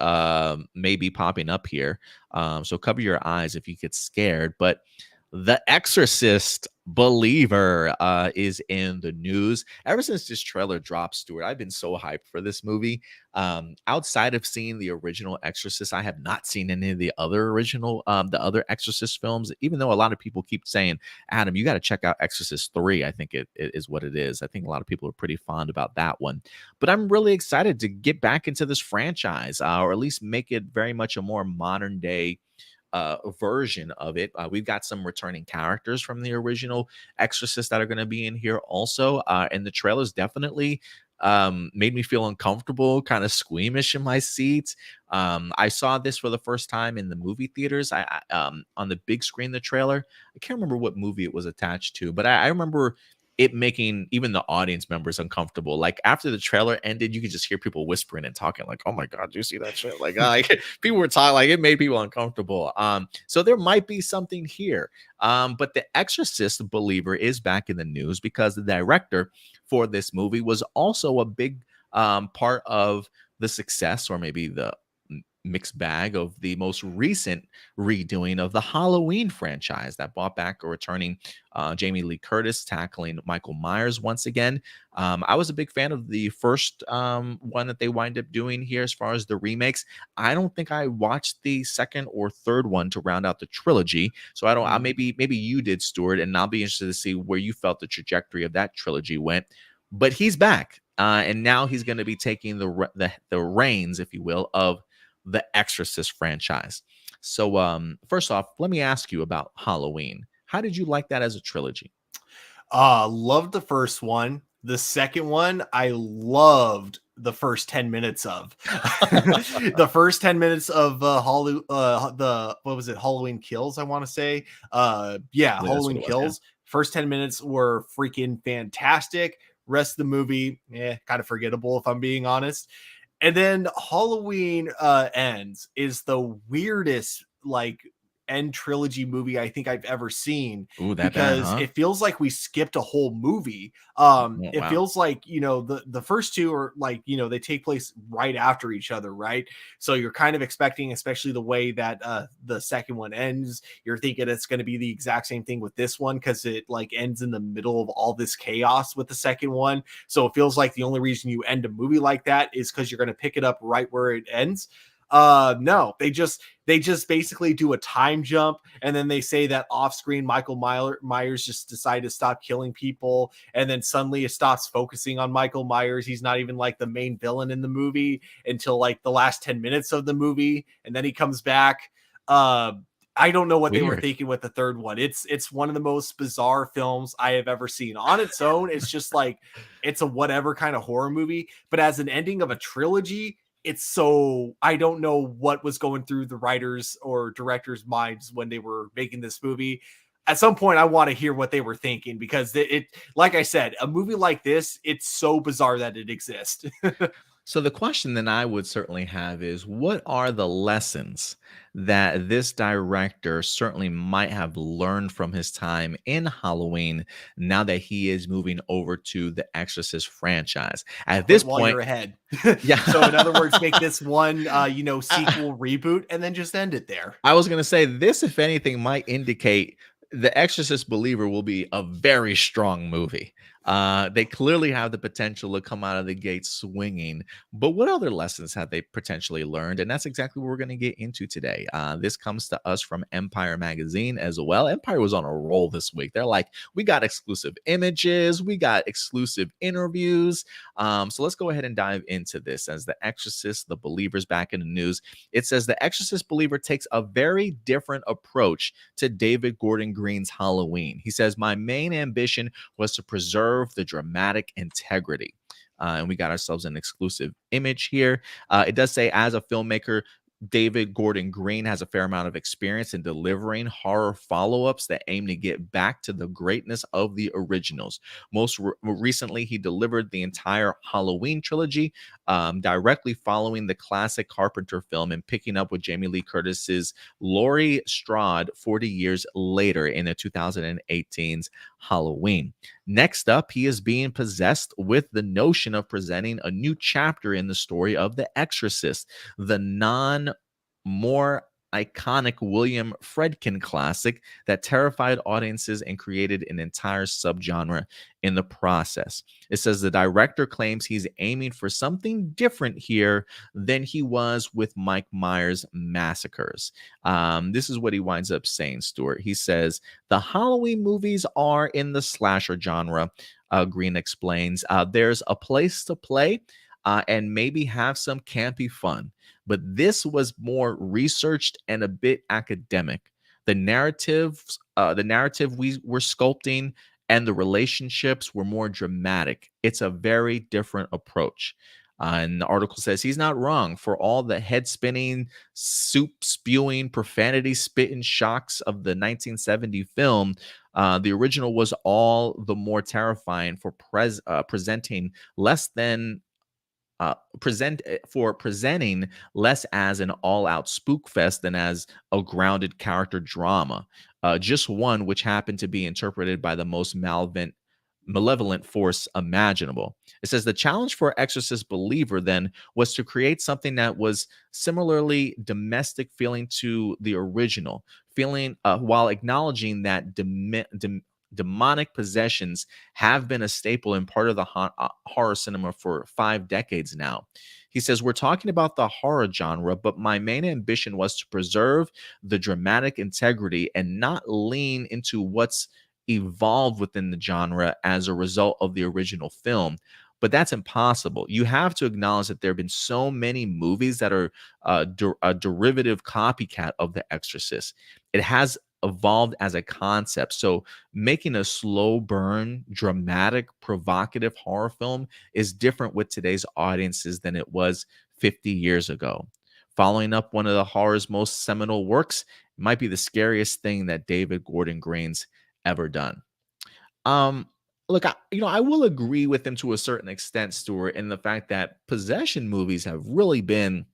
may be popping up here, so cover your eyes if you get scared. But The Exorcist Believer is in the news. Ever since this trailer dropped, Stuart, I've been so hyped for this movie. Outside of seeing the original Exorcist, I have not seen any of the other Exorcist films, even though a lot of people keep saying, Adam, you got to check out Exorcist 3. I think it is what it is. I think a lot of people are pretty fond about that one. But I'm really excited to get back into this franchise, or at least make it very much a more modern day version of it. We've got some returning characters from the original Exorcist that are going to be in here also. And the trailers definitely made me feel uncomfortable, kind of squeamish in my seat. I saw this for the first time in the movie theaters. On the big screen, the trailer. I can't remember what movie it was attached to, but I remember it making even the audience members uncomfortable. Like after the trailer ended, you could just hear people whispering and talking, like, "Oh my god, do you see that shit?" Like people were talking, like it made people uncomfortable. So there might be something here. But the Exorcist believer is back in the news because the director for this movie was also a big part of the success, or maybe the mixed bag of the most recent redoing of the Halloween franchise that brought back a returning Jamie Lee Curtis tackling Michael Myers once again. I was a big fan of the first one that they wind up doing here as far as the remakes. I don't think I watched the second or third one to round out the trilogy. So I don't, maybe you did, Stuart, and I'll be interested to see where you felt the trajectory of that trilogy went. But he's back. And now he's going to be taking the reins, if you will, of the Exorcist franchise. So, first off, let me ask you about Halloween. How did you like that as a trilogy? Loved the first one. The second one, I loved the first 10 minutes of. The first 10 minutes of the what was it? Halloween Kills, I want to say. Yeah, Yeah, that's what Halloween it was. Yeah. Kills. First 10 minutes were freaking fantastic. Rest of the movie, kind of forgettable if I'm being honest. And then Halloween Ends is the weirdest like end trilogy movie I think I've ever seen, Ooh, that bad, because huh? it feels like we skipped a whole movie. Oh, It wow. feels like, the first two are like, they take place right after each other, right? So you're kind of expecting, especially the way that the second one ends, you're thinking it's going to be the exact same thing with this one, because it like ends in the middle of all this chaos with the second one. So it feels like the only reason you end a movie like that is because you're going to pick it up right where it ends. No, they just basically do a time jump, and then they say that off screen Michael Myers just decided to stop killing people, and then suddenly it stops focusing on Michael Myers. He's not even like the main villain in the movie until like the last 10 minutes of the movie, and then he comes back. uh I don't know what they were Weird. thinking with the third one. It's one of the most bizarre films I have ever seen. On its own, it's just like it's a whatever kind of horror movie, but as an ending of a trilogy, it's so, I don't know what was going through the writers or directors' minds when they were making this movie. At some point, I want to hear what they were thinking, because like I said, a movie like this, it's so bizarre that it exists. So the question that I would certainly have is, what are the lessons that this director certainly might have learned from his time in Halloween now that he is moving over to the Exorcist franchise? At this Quit while you're point, ahead. yeah. So, in other words, make this one, sequel reboot, and then just end it there. I was going to say this, if anything, might indicate The Exorcist Believer will be a very strong movie. They clearly have the potential to come out of the gate swinging. But what other lessons have they potentially learned? And that's exactly what we're going to get into today. This comes to us from Empire Magazine as well. Empire was on a roll this week. They're like, we got exclusive images, we got exclusive interviews. So let's go ahead and dive into this. As The Exorcist, The Believer's back in the news. It says The Exorcist Believer takes a very different approach to David Gordon Green's Halloween. He says, my main ambition was to preserve the dramatic integrity. And we got ourselves an exclusive image here. It does say, as a filmmaker, David Gordon Green has a fair amount of experience in delivering horror follow-ups that aim to get back to the greatness of the originals. Most recently, he delivered the entire Halloween trilogy, directly following the classic Carpenter film and picking up with Jamie Lee Curtis's Laurie Strode 40 years later in the 2018's Halloween. Next up, he is being possessed with the notion of presenting a new chapter in the story of The Exorcist, the more iconic William Friedkin classic that terrified audiences and created an entire subgenre in the process. It says the director claims he's aiming for something different here than he was with Mike Myers' massacres. This is what he winds up saying, Stuart. He says, the Halloween movies are in the slasher genre, Green explains. There's a place to play and maybe have some campy fun. But this was more researched and a bit academic. The narrative we were sculpting and the relationships were more dramatic. It's a very different approach. And the article says he's not wrong. For all the head spinning, soup spewing, profanity spitting shocks of the 1970 film, the original was all the more terrifying for presenting less than presenting less as an all-out spook fest than as a grounded character drama. Just one which happened to be interpreted by the most malevolent force imaginable. It says the challenge for Exorcist Believer then was to create something that was similarly domestic feeling to the original, feeling while acknowledging that demonic possessions have been a staple and part of the horror cinema for 5 decades now. He says, we're talking about the horror genre, but my main ambition was to preserve the dramatic integrity and not lean into what's evolved within the genre as a result of the original film. But that's impossible. You have to acknowledge that there have been so many movies that are a derivative copycat of The Exorcist. It has evolved as a concept. So making a slow burn, dramatic, provocative horror film is different with today's audiences than it was 50 years ago. Following up one of the horror's most seminal works might be the scariest thing that David Gordon Green's ever done. Um, Look, I will agree with him to a certain extent, Stuart, in the fact that possession movies have really been,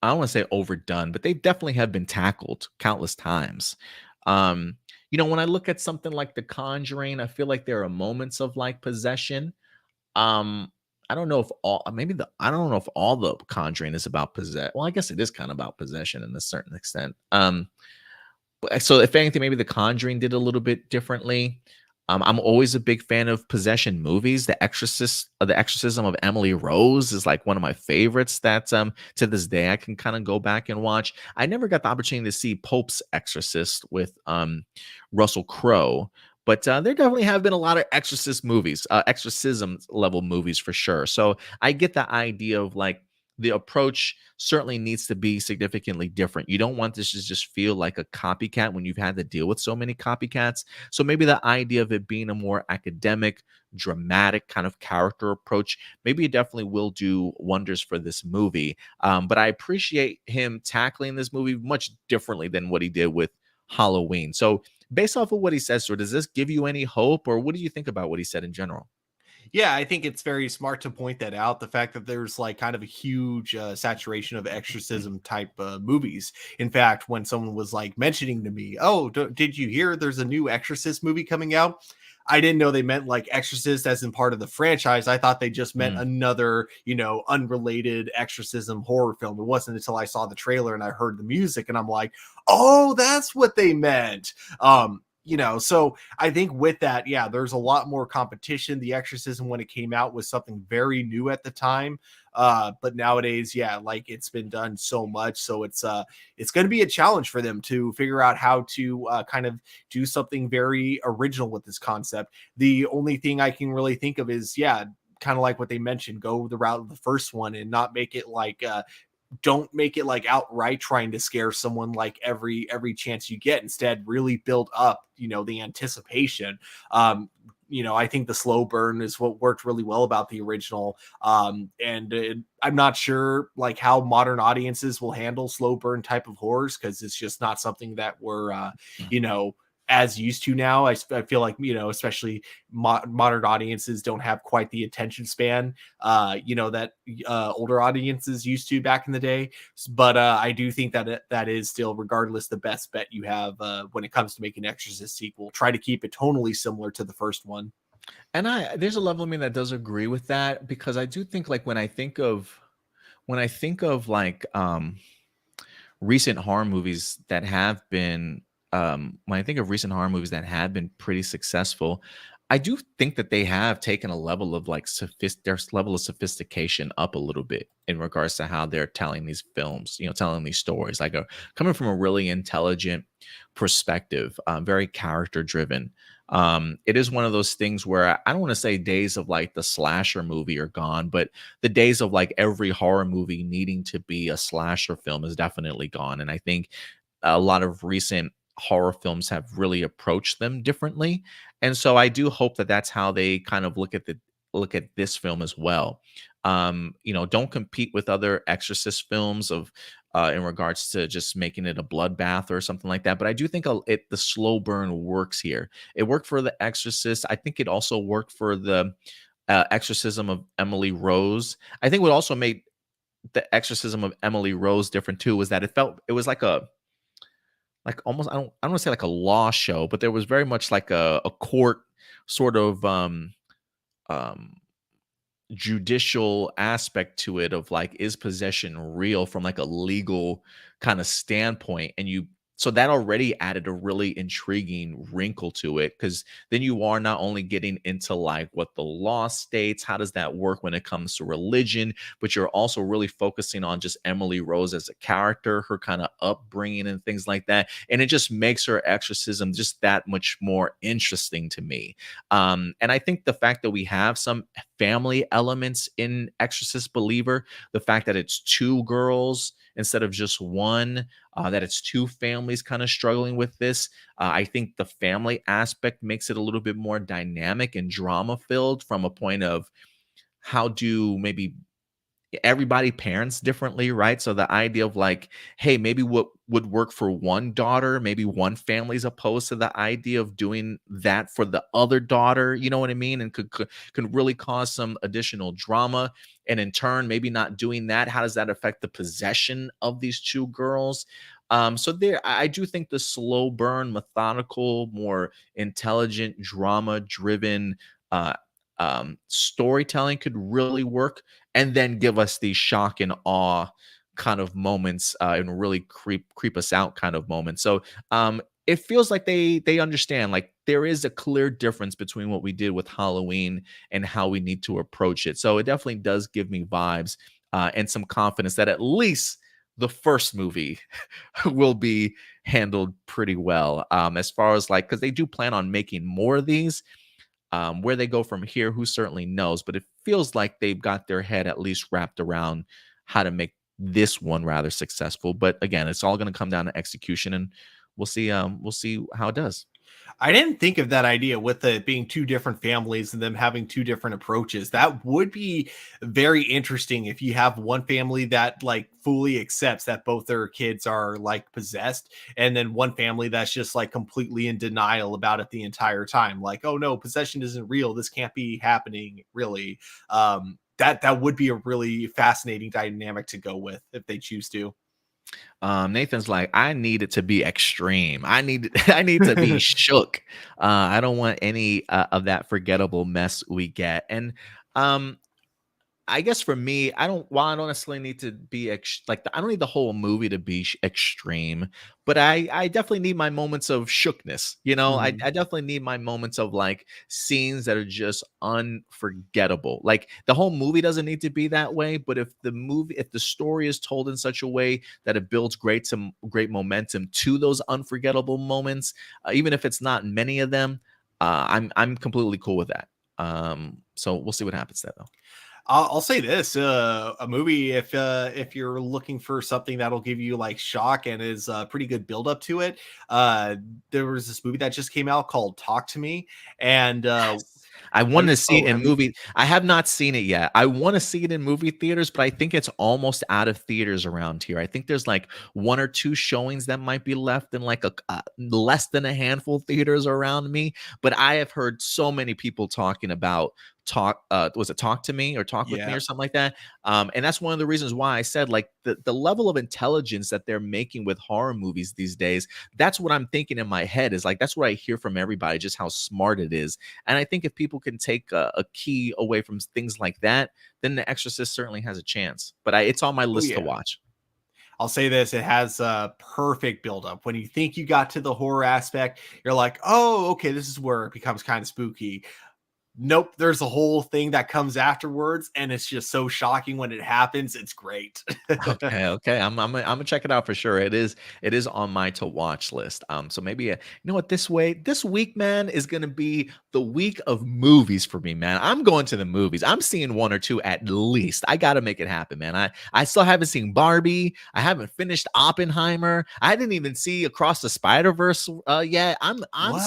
I don't want to say overdone, but they definitely have been tackled countless times. When I look at something like The Conjuring, I feel like there are moments of like possession. Um, I don't know if all I don't know if all the Conjuring is about possession. Well, I guess it is kind of about possession in a certain extent. So if anything, maybe The Conjuring did a little bit differently. I'm always a big fan of possession movies. The Exorcism of Emily Rose is like one of my favorites. That to this day I can kind of go back and watch. I never got the opportunity to see Pope's Exorcist with Russell Crowe, but there definitely have been a lot of Exorcist movies, exorcism level movies for sure. So I get the idea of like the approach certainly needs to be significantly different. You don't want this to just feel like a copycat when you've had to deal with so many copycats. So maybe the idea of it being a more academic, dramatic kind of character approach, maybe it definitely will do wonders for this movie. But I appreciate him tackling this movie much differently than what he did with Halloween. So based off of what he says, so does this give you any hope, or what do you think about what he said in general? Yeah, I think it's very smart to point that out. The fact that there's like kind of a huge saturation of exorcism type movies. In fact, when someone was like mentioning to me, "Oh, did you hear there's a new Exorcist movie coming out?" I didn't know they meant like Exorcist as in part of the franchise. I thought they just meant Mm. another, unrelated exorcism horror film. It wasn't until I saw the trailer and I heard the music and I'm like, "Oh, that's what they meant." So I think with that, yeah, there's a lot more competition. The Exorcism, when it came out, was something very new at the time. But nowadays, yeah, like it's been done so much. So it's going to be a challenge for them to figure out how to kind of do something very original with this concept. The only thing I can really think of is, yeah, kind of like what they mentioned, go the route of the first one and not make it like don't make it like outright trying to scare someone like every chance you get. Instead, really build up the anticipation. I think the slow burn is what worked really well about the original. And I'm not sure like how modern audiences will handle slow burn type of horrors, because it's just not something that we're you know as used to now. I feel like especially modern audiences don't have quite the attention span that older audiences used to back in the day. But I do think that that is still, regardless, the best bet you have when it comes to making Exorcist sequel. Try to keep it tonally similar to the first one. And there's a level of me that does agree with that, because I do think like when I think of like recent horror movies that have been when I think of recent horror movies that have been pretty successful, I do think that they have taken a level of like their level of sophistication up a little bit in regards to how they're telling these films, telling these stories, like coming from a really intelligent perspective, very character driven. It is one of those things where I don't want to say days of like the slasher movie are gone, but the days of like every horror movie needing to be a slasher film is definitely gone. And I think a lot of recent horror films have really approached them differently. And so I do hope that that's how they kind of look at this film as well. Don't compete with other Exorcist films of in regards to just making it a bloodbath or something like that. But I do think the slow burn works here. It worked for The Exorcist. I think it also worked for the Exorcism of Emily Rose. I think what also made the Exorcism of Emily Rose different too was that it was like almost I don't want to say like a law show, but there was very much like a court sort of um judicial aspect to it of like, is possession real from like a legal kind of standpoint? And so that already added a really intriguing wrinkle to it, because then you are not only getting into like what the law states, how does that work when it comes to religion, but you're also really focusing on just Emily Rose as a character, her kind of upbringing and things like that. And it just makes her exorcism just that much more interesting to me. And I think the fact that we have some family elements in Exorcist Believer, the fact that it's two girls instead of just one, that it's two families kind of struggling with this. I think the family aspect makes it a little bit more dynamic and drama filled from a point of how do maybe everybody parents differently, right? So the idea of like, hey, maybe what would work for one daughter, maybe one family's opposed to the idea of doing that for the other daughter, you know what I mean? And could really cause some additional drama. And in turn, maybe not doing that, how does that affect the possession of these two girls? So there, I do think the slow burn, methodical, more intelligent, drama driven storytelling could really work, and then give us these shock and awe kind of moments, and really creep us out kind of moments. So it feels like they understand like there is a clear difference between what we did with Halloween and how we need to approach it. So it definitely does give me vibes, and some confidence that at least the first movie will be handled pretty well, as far as like, because they do plan on making more of these. Where they go from here, who certainly knows? But it feels like they've got their head at least wrapped around how to make this one rather successful. But again, it's all going to come down to execution, and we'll see. We'll see how it does. I didn't think of that idea with it being two different families and them having two different approaches. That would be very interesting if you have one family that like fully accepts that both their kids are like possessed, and then one family that's just like completely in denial about it the entire time. Like, oh no, possession isn't real. This can't be happening, really. That would be a really fascinating dynamic to go with if they choose to. Nathan's like, I need it to be extreme. I need I need to be shook. I don't want any of that forgettable mess we get. And um, I guess for me, while I don't necessarily need to be I don't need the whole movie to be extreme, but I definitely need my moments of shookness. Mhm. I definitely need my moments of like scenes that are just unforgettable. Like the whole movie doesn't need to be that way, but if the story is told in such a way that it builds great momentum to those unforgettable moments, even if it's not many of them, I'm completely cool with that. So we'll see what happens there though. I'll say this: a movie, if you're looking for something that'll give you like shock and is a pretty good build up to it, uh, there was this movie that just came out called "Talk to Me," and Yes. I want to see it in have you? movie. I have not seen it yet. I want to see it in movie theaters, but I think it's almost out of theaters around here. I think there's like one or two showings that might be left in like less than a handful of theaters around me. But I have heard so many people talking about was it Talk to Me or Talk with Me Yeah. or something like that. And that's one of the reasons why I said like the level of intelligence that they're making with horror movies these days. That's what I'm thinking in my head, is like that's what I hear from everybody, just how smart it is. And I think if people can take a key away from things like that, then The Exorcist certainly has a chance. But it's on my Oh list to yeah. watch. I'll say this, it has a perfect buildup. When you think you got to the horror aspect, you're like, oh, okay, this is where it becomes kind of spooky. Nope, there's a whole thing that comes afterwards, and it's just so shocking when it happens. It's great. Okay, okay. I'm gonna check it out for sure. It is on my to watch list. So maybe you know what, this week, man, is gonna be the week of movies for me, man. I'm going to the movies. I'm seeing one or two at least. I gotta make it happen, man. I still haven't seen Barbie. I haven't finished Oppenheimer. I didn't even see Across the Spider Verse yet. What?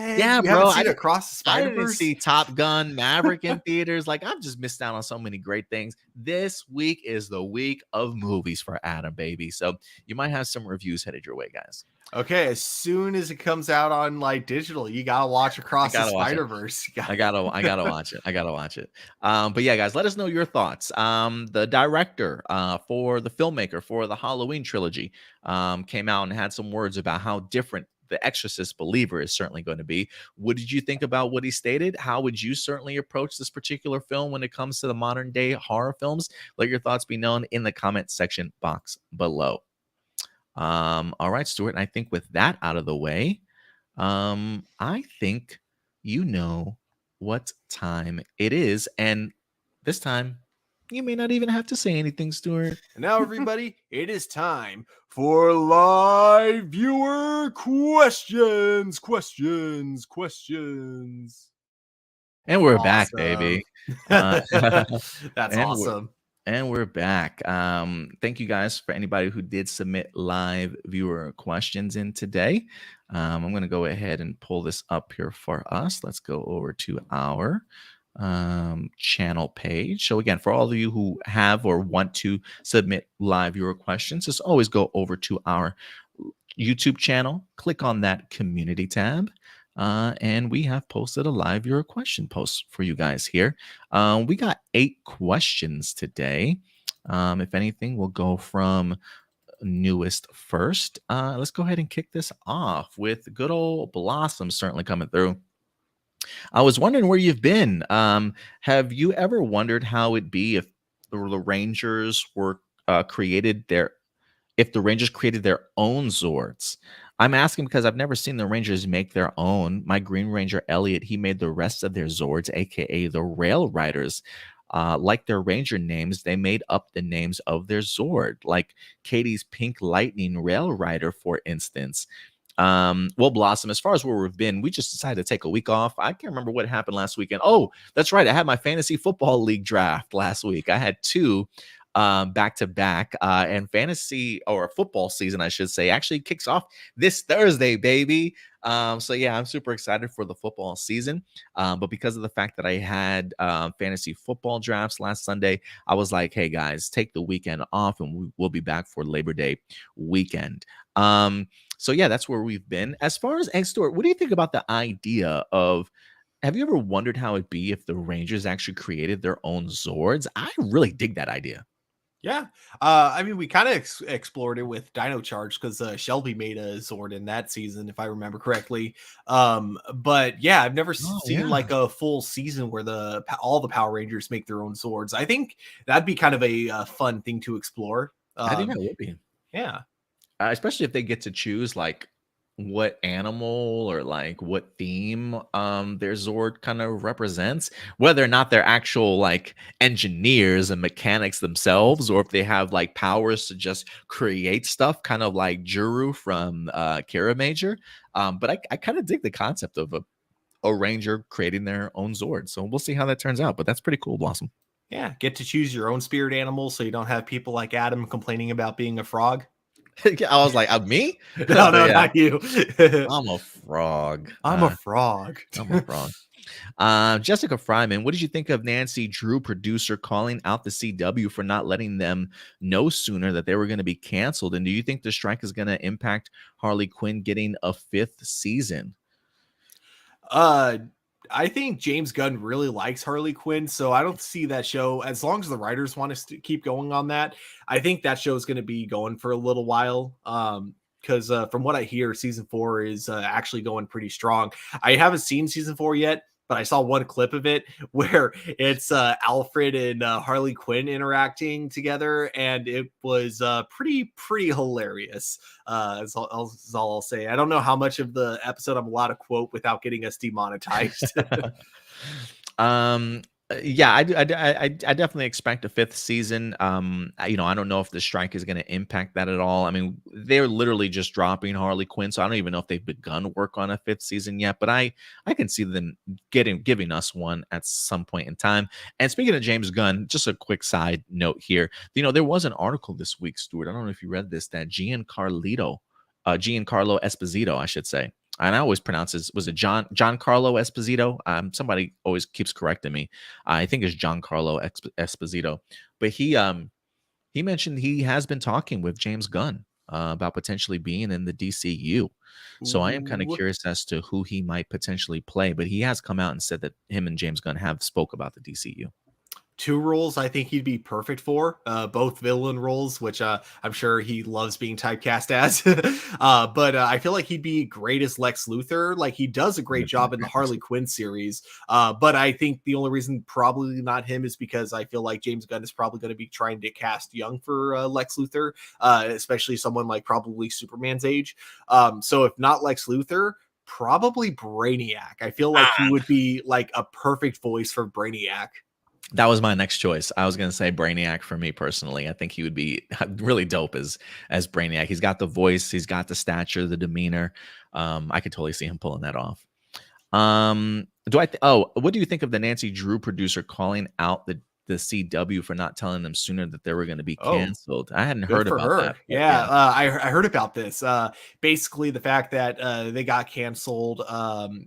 Yeah, You haven't bro. seen Across the I didn't Spider-Verse? see Top Gun Maverick in theaters. Like, I've just missed out on so many great things. This week is the week of movies for Adam, baby. So you might have some reviews headed your way, guys. Okay, as soon as it comes out on like digital, you gotta watch I Across the gotta watch it. Spider-Verse. I gotta watch it. I gotta watch it. But yeah, guys, let us know your thoughts. The director for the filmmaker for the Halloween trilogy came out and had some words about how different the Exorcist believer is certainly going to be. What did you think about what he stated? How would you certainly approach this particular film when it comes to the modern day horror films? Let your thoughts be known in the comment section box below. All right, Stuart. I think with that out of the way, I think you know what time it is. And this time, you may not even have to say anything, Stuart. And now, everybody, it is time for live viewer questions. Questions. And we're back, Awesome. baby. Uh, That's and we're awesome. and we're back. Thank you guys for anybody who did submit live viewer questions in today. I'm going to go ahead and pull this up here for us. Let's go over to our channel page. So again, for all of you who have or want to submit live viewer questions, just always go over to our YouTube channel, click on that community tab. And we have posted a live viewer question post for you guys here. We got 8 questions today. If anything, we'll go from newest first. Let's go ahead and kick this off with good old Blossom certainly coming through. I was wondering where you've been. Have you ever wondered how it'd be if the Rangers were created their if the Rangers created their own Zords? I'm asking because I've never seen the Rangers make their own. My Green Ranger Elliot, he made the rest of their Zords, aka the Rail Riders. Like their Ranger names, they made up the names of their Zord, like Katie's Pink Lightning Rail Rider, for instance. Well, Blossom, as far as where we've been, we just decided to take a week off. I can't remember what happened last weekend. Oh, that's right. I had my fantasy football league draft last week. I had 2 back to back, and fantasy or football season, I should say, actually kicks off this Thursday, baby. So yeah, I'm super excited for the football season. But because of the fact that I had fantasy football drafts last Sunday, I was like, hey guys, take the weekend off and we'll be back for Labor Day weekend. So yeah, that's where we've been. As far as Egg Store, what do you think about the idea of, have you ever wondered how it'd be if the Rangers actually created their own Zords? I really dig that idea. Yeah. I mean, we kind of explored it with Dino Charge because Shelby made a Zord in that season, if I remember correctly. But yeah, I've never Oh seen yeah, like a full season where all the Power Rangers make their own Zords. I think that'd be kind of a fun thing to explore. I think that would be. Yeah. Especially if they get to choose like what animal or like what theme their Zord kind of represents, whether or not they're actual like engineers and mechanics themselves, or if they have like powers to just create stuff, kind of like Juru from Kara Major. But I kind of dig the concept of a ranger creating their own Zord. So we'll see how that turns out. But that's pretty cool, Blossom. Yeah. Get to choose your own spirit animal so you don't have people like Adam complaining about being a frog. I was like, me? No, no, Yeah, not you. I'm a frog. I'm a frog. I'm a frog. Jessica Fryman, what did you think of Nancy Drew, producer, calling out the CW for not letting them know sooner that they were going to be canceled? And do you think the strike is going to impact Harley Quinn getting a 5th season? Uh, I think James Gunn really likes Harley Quinn, so I don't see that show, as long as the writers want us to keep going on that. I think that show is going to be going for a little while. Because from what I hear, season 4 is actually going pretty strong. I haven't seen season 4 yet, but I saw one clip of it where it's Alfred and Harley Quinn interacting together, and it was pretty hilarious. That's all I'll say. I don't know how much of the episode I'm allowed to quote without getting us demonetized. um, yeah, I definitely expect a fifth season. I don't know if the strike is going to impact that at all. I mean, they're literally just dropping Harley Quinn, so I don't even know if they've begun work on a fifth season yet. But I can see them giving us one at some point in time. And speaking of James Gunn, just a quick side note here. There was an article this week, Stuart. I don't know if you read this, that Giancarlo Esposito, I should say. And I always pronounce it, was it Giancarlo Esposito? Somebody always keeps correcting me. I think it's Giancarlo Esposito. But he mentioned he has been talking with James Gunn about potentially being in the DCU. So I am kind of Ooh. curious as to who he might potentially play. But he has come out and said that him and James Gunn have spoke about the DCU. Two roles I think he'd be perfect for, both villain roles, which I'm sure he loves being typecast as. But I feel like he'd be great as Lex Luthor. Like, he does a great job in the Harley Quinn series. But I think the only reason probably not him is because I feel like James Gunn is probably going to be trying to cast young for Lex Luthor, especially someone like probably Superman's age. So if not Lex Luthor, probably Brainiac. I feel like he would be like a perfect voice for Brainiac. That was my next choice. I was going to say Brainiac for me personally. I think he would be really dope as Brainiac. He's got the voice, he's got the stature, the demeanor. I could totally see him pulling that off. What do you think of the Nancy Drew producer calling out the CW for not telling them sooner that they were going to be Oh, canceled? I hadn't good heard for about her. that, but Yeah, yeah. I heard about this. Basically, the fact that they got canceled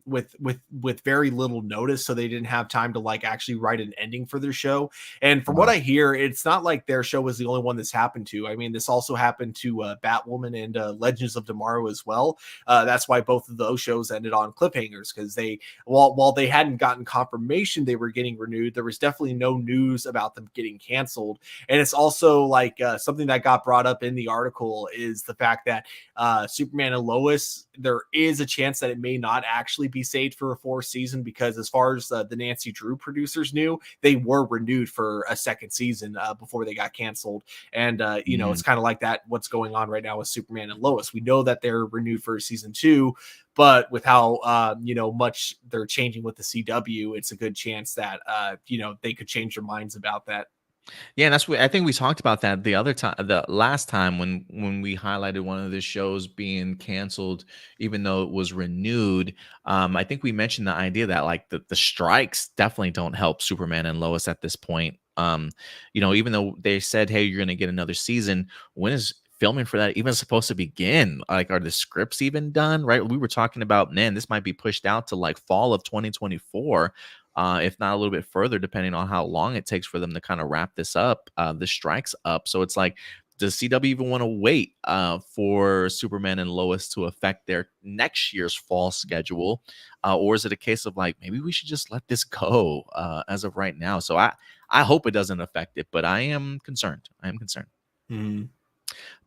with very little notice, so they didn't have time to like actually write an ending for their show. And from what Wow. I hear, it's not like their show was the only one this happened to. I mean, this also happened to Batwoman and Legends of Tomorrow as well. That's why both of those shows ended on cliffhangers, because they while they hadn't gotten confirmation they were getting renewed, there was definitely no news about them getting canceled. And it's also like something that got brought up in the article is the fact that Superman and Lois, there is a chance that it may not actually be saved for a fourth season, because as far as the Nancy Drew producers knew, they were renewed for a second season before they got canceled. And it's kind of like that what's going on right now with Superman and Lois. We know that they're renewed for season 2, but with how much they're changing with the CW, it's a good chance that they could change their minds about that. Yeah, and that's what I think we talked about that the last time when we highlighted one of the shows being canceled, even though it was renewed. I think we mentioned the idea that like the strikes definitely don't help Superman and Lois at this point. Even though they said, "Hey, you're going to get another season," when is filming for that even supposed to begin? Like, are the scripts even done? Right? We were talking about, man, this might be pushed out to like fall of 2024, if not a little bit further, depending on how long it takes for them to kind of wrap the strikes up. So it's like, does CW even want to wait for Superman and Lois to affect their next year's fall schedule? Or is it a case of like, maybe we should just let this go as of right now? So I hope it doesn't affect it, but I am concerned. I am concerned. Mm-hmm.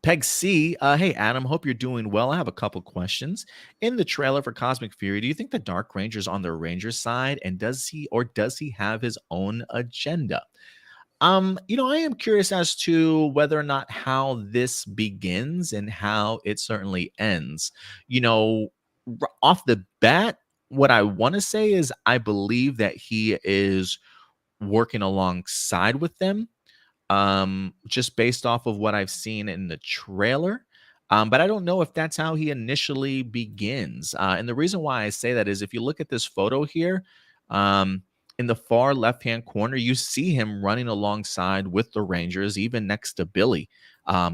Peg C, hey Adam, hope you're doing well. I have a couple questions. In the trailer for Cosmic Fury, do you think the Dark Ranger's on the Ranger's side, and does he have his own agenda? I am curious as to whether or not how this begins and how it certainly ends. Off the bat, what I want to say is I believe that he is working alongside with them, just based off of what I've seen in the trailer. But I don't know if that's how he initially begins. And the reason why I say that is if you look at this photo here, um, in the far left hand corner, you see him running alongside with the Rangers, even next to Billy,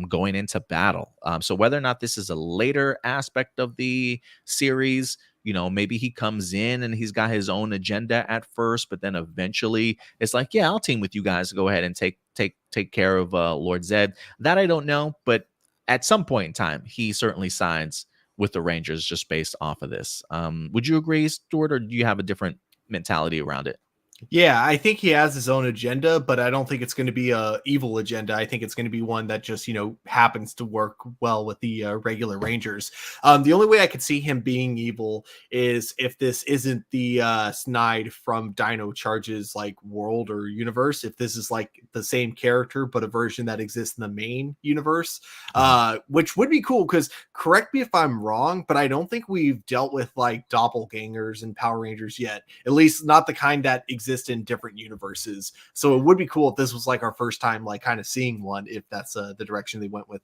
going into battle. So whether or not this is a later aspect of the series, maybe he comes in and he's got his own agenda at first, but then eventually it's like, yeah, I'll team with you guys to go ahead and take care of Lord Zed. That I don't know, but at some point in time, he certainly sides with the Rangers just based off of this. Would you agree, Stuart, or do you have a different mentality around it? Yeah, I think he has his own agenda, but I don't think it's going to be a evil agenda. I think it's going to be one that just happens to work well with the regular Rangers. The only way I could see him being evil is if this isn't the Snyder from Dino Charge's like world or universe. If this is like the same character but a version that exists in the main universe, Uh-huh. which would be cool. Because correct me if I'm wrong, but I don't think we've dealt with like doppelgangers and Power Rangers yet. At least not the kind that exist in different universes. So it would be cool if this was like our first time, like kind of seeing one, if that's the direction they went with.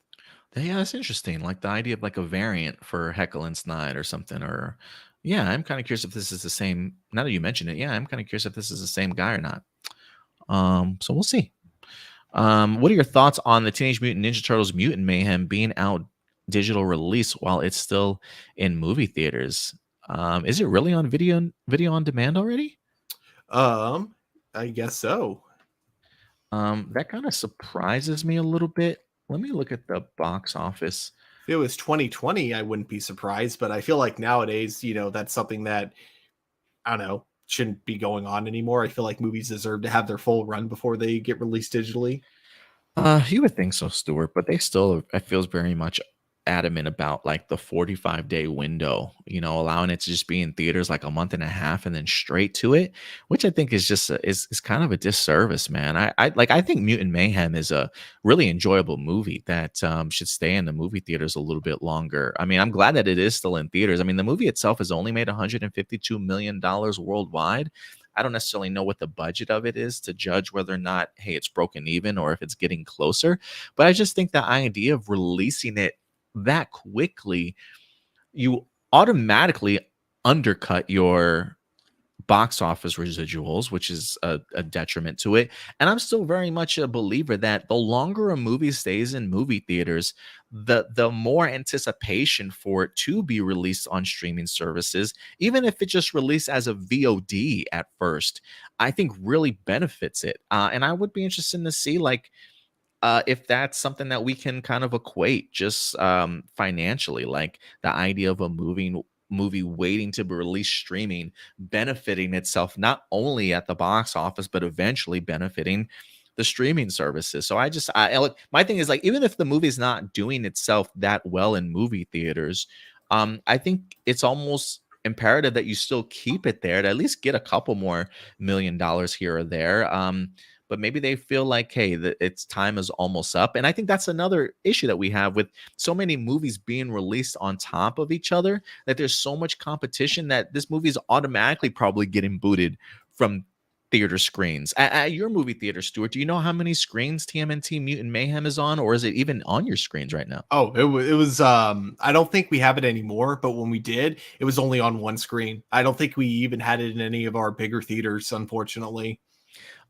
Yeah, that's interesting. Like the idea of like a variant for Heckle and Snide or something. Or yeah, I'm kind of curious if this is the same. Now that you mention it, yeah, I'm kind of curious if this is the same guy or not. So we'll see. What are your thoughts on the Teenage Mutant Ninja Turtles Mutant Mayhem being out digital release while it's still in movie theaters? Is it really on video on demand already? Um, I guess so. That kind of surprises me a little bit. Let me look at the box office. If it was 2020, I wouldn't be surprised, but I feel like nowadays, that's something that I don't know shouldn't be going on anymore. I feel like movies deserve to have their full run before they get released digitally. You would think so, Stuart, but they still, I feels very much adamant about like the 45-day window, allowing it to just be in theaters like a month and a half and then straight to it, which I think is just is kind of a disservice, man. I think Mutant Mayhem is a really enjoyable movie that should stay in the movie theaters a little bit longer. I mean, I'm glad that it is still in theaters. I mean, the movie itself has only made $152 million worldwide. I don't necessarily know what the budget of it is to judge whether or not, hey, it's broken even or if it's getting closer. But I just think the idea of releasing it that quickly, you automatically undercut your box office residuals, which is a detriment to it. And I'm still very much a believer that the longer a movie stays in movie theaters, the more anticipation for it to be released on streaming services, even if it just released as a VOD at first, I think really benefits it. And I would be interested to see like if that's something that we can kind of equate just financially, like the idea of a movie waiting to be released streaming, benefiting itself not only at the box office, but eventually benefiting the streaming services. So look, my thing is like, even if the movie's not doing itself that well in movie theaters, I think it's almost imperative that you still keep it there to at least get a couple more $1 million here or there. But maybe they feel like, hey, its time is almost up. And I think that's another issue that we have with so many movies being released on top of each other, that there's so much competition that this movie is automatically probably getting booted from theater screens. At your movie theater, Stuart, do you know how many screens TMNT Mutant Mayhem is on, or is it even on your screens right now? Oh, it was I don't think we have it anymore, but when we did, it was only on one screen. I don't think we even had it in any of our bigger theaters, unfortunately.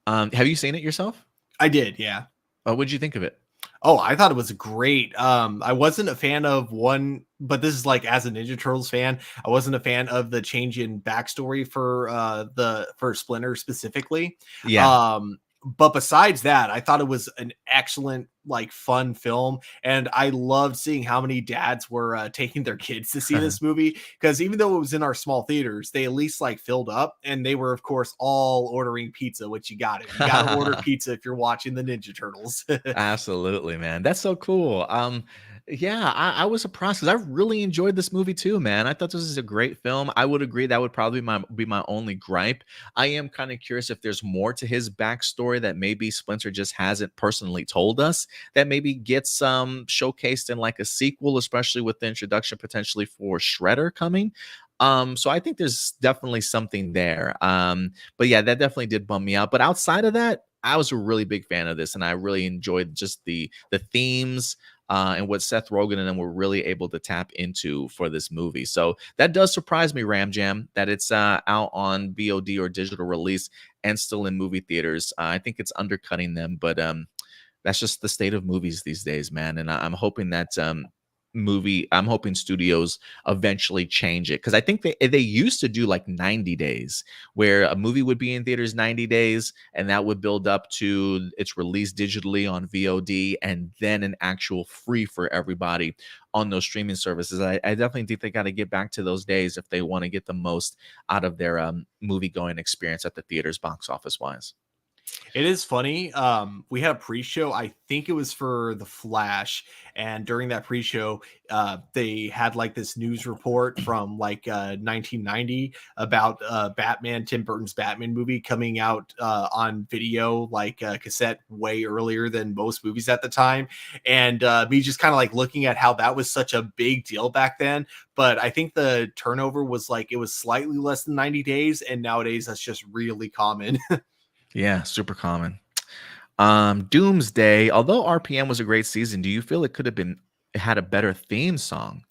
Have you seen it yourself? I did, yeah. What did you think of it? Oh, I thought it was great. I wasn't a fan of one, but this is like as a Ninja Turtles fan, I wasn't a fan of the change in backstory for Splinter specifically. Yeah. But besides that, I thought it was an excellent, like, fun film, and I loved seeing how many dads were taking their kids to see this movie. Because even though it was in our small theaters, they at least like filled up, and they were, of course, all ordering pizza. Which you got to order pizza if you're watching the Ninja Turtles. Absolutely, man. That's so cool. Yeah, I was surprised because I really enjoyed this movie too, man. I thought this is a great film. I would agree that would probably be my only gripe. I am kind of curious if there's more to his backstory that maybe Splinter just hasn't personally told us, that maybe gets showcased in like a sequel, especially with the introduction potentially for Shredder coming. So I think there's definitely something there. But yeah, that definitely did bum me out. But outside of that, I was a really big fan of this, and I really enjoyed just the themes and what Seth Rogen and them were really able to tap into for this movie. So that does surprise me, Ram Jam, that it's out on VOD or digital release and still in movie theaters. I think it's undercutting them, but that's just the state of movies these days, man. And I'm hoping that I'm hoping studios eventually change it, because I think they used to do like 90 days, where a movie would be in theaters 90 days, and that would build up to its release digitally on VOD, and then an actual free for everybody on those streaming services. I definitely think they got to get back to those days if they want to get the most out of their movie going experience at the theaters box office wise. It is funny. We had a pre-show. I think it was for The Flash, and during that pre-show, they had like this news report from like 1990 about Batman, Tim Burton's Batman movie coming out on video, like cassette, way earlier than most movies at the time. And me just kind of like looking at how that was such a big deal back then. But I think the turnover was like it was slightly less than 90 days, and nowadays that's just really common. Yeah, super common. Doomsday, although RPM was a great season, do you feel it could have been it had a better theme song?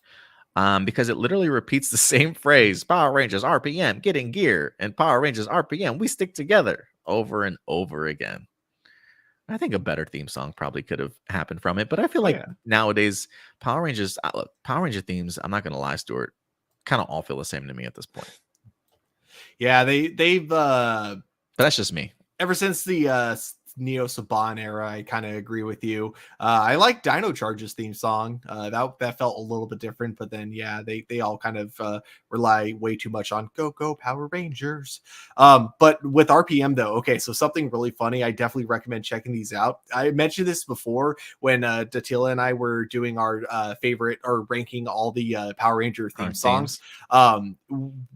Because it literally repeats the same phrase: Power Rangers RPM, get in gear, and Power Rangers RPM, we stick together, over and over again. I think a better theme song probably could have happened from it, but I feel Oh like yeah. nowadays look, Power Ranger themes, I'm not gonna lie, Stuart, kind of all feel the same to me at this point. Yeah, they've But that's just me. ever since the Neo Saban era, I kind of agree with you. I like Dino Charge's theme song. That felt a little bit different, but then yeah, they all kind of rely way too much on "Go Go Power Rangers." But with RPM though, okay, so something really funny. I definitely recommend checking these out. I mentioned this before when Datila and I were doing our favorite or ranking all the Power Ranger theme Current songs. themes.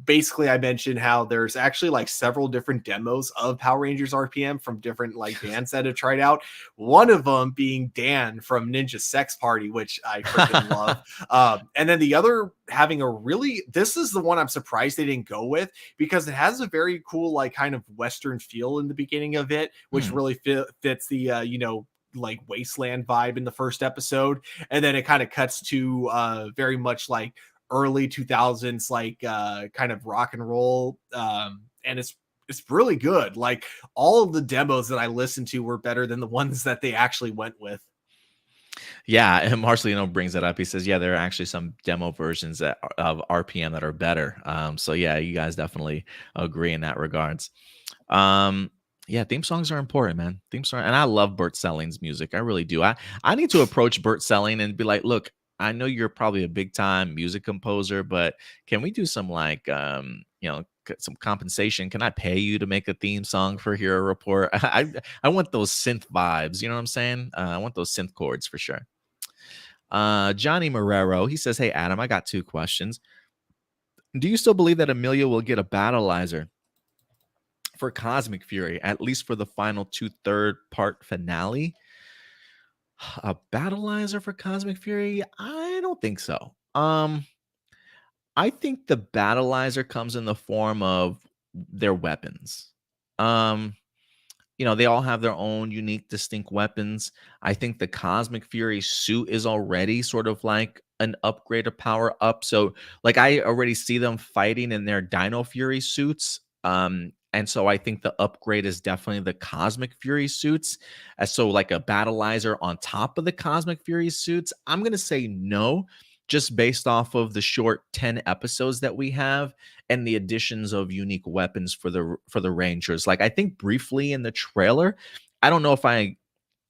Basically I mentioned how there's actually like several different demos of Power Rangers RPM from different like bands that have tried out. One of them being Dan from Ninja Sex Party, which I freaking love. And then the other having a really, this is the one I'm surprised they didn't go with, because it has a very cool like kind of Western feel in the beginning of it, which Hmm. really fits the like wasteland vibe in the first episode. And then it kind of cuts to very much like early 2000s like kind of rock and roll, and it's really good. Like all of the demos that I listened to were better than the ones that they actually went with. Yeah, and Marcelino brings that up. He says, "Yeah, there are actually some demo versions of RPM that are better." So yeah, you guys definitely agree in that regards. Um, yeah, theme songs are important, man. Theme song, and I love Bert Selling's music. I really do. I need to approach Bert Selling and be like, "Look, I know you're probably a big time music composer, but can we do some like some compensation? Can I pay you to make a theme song for Hero Report? I want those synth vibes. You know what I'm saying? I want those synth chords for sure." Johnny Marrero, he says, "Hey, Adam, I got two questions. Do you still believe that Amelia will get a battleizer for Cosmic Fury, at least for the final two-third part finale?" A battleizer for Cosmic Fury? I don't think so. I think the battleizer comes in the form of their weapons. Um, they all have their own unique, distinct weapons. I think the Cosmic Fury suit is already sort of like an upgrade or power up. So, like, I already see them fighting in their Dino Fury suits. And so I think the upgrade is definitely the Cosmic Fury suits. So, like a battleizer on top of the Cosmic Fury suits, I'm gonna say no, just based off of the short 10 episodes that we have and the additions of unique weapons for the Rangers. Like I think briefly in the trailer, I don't know if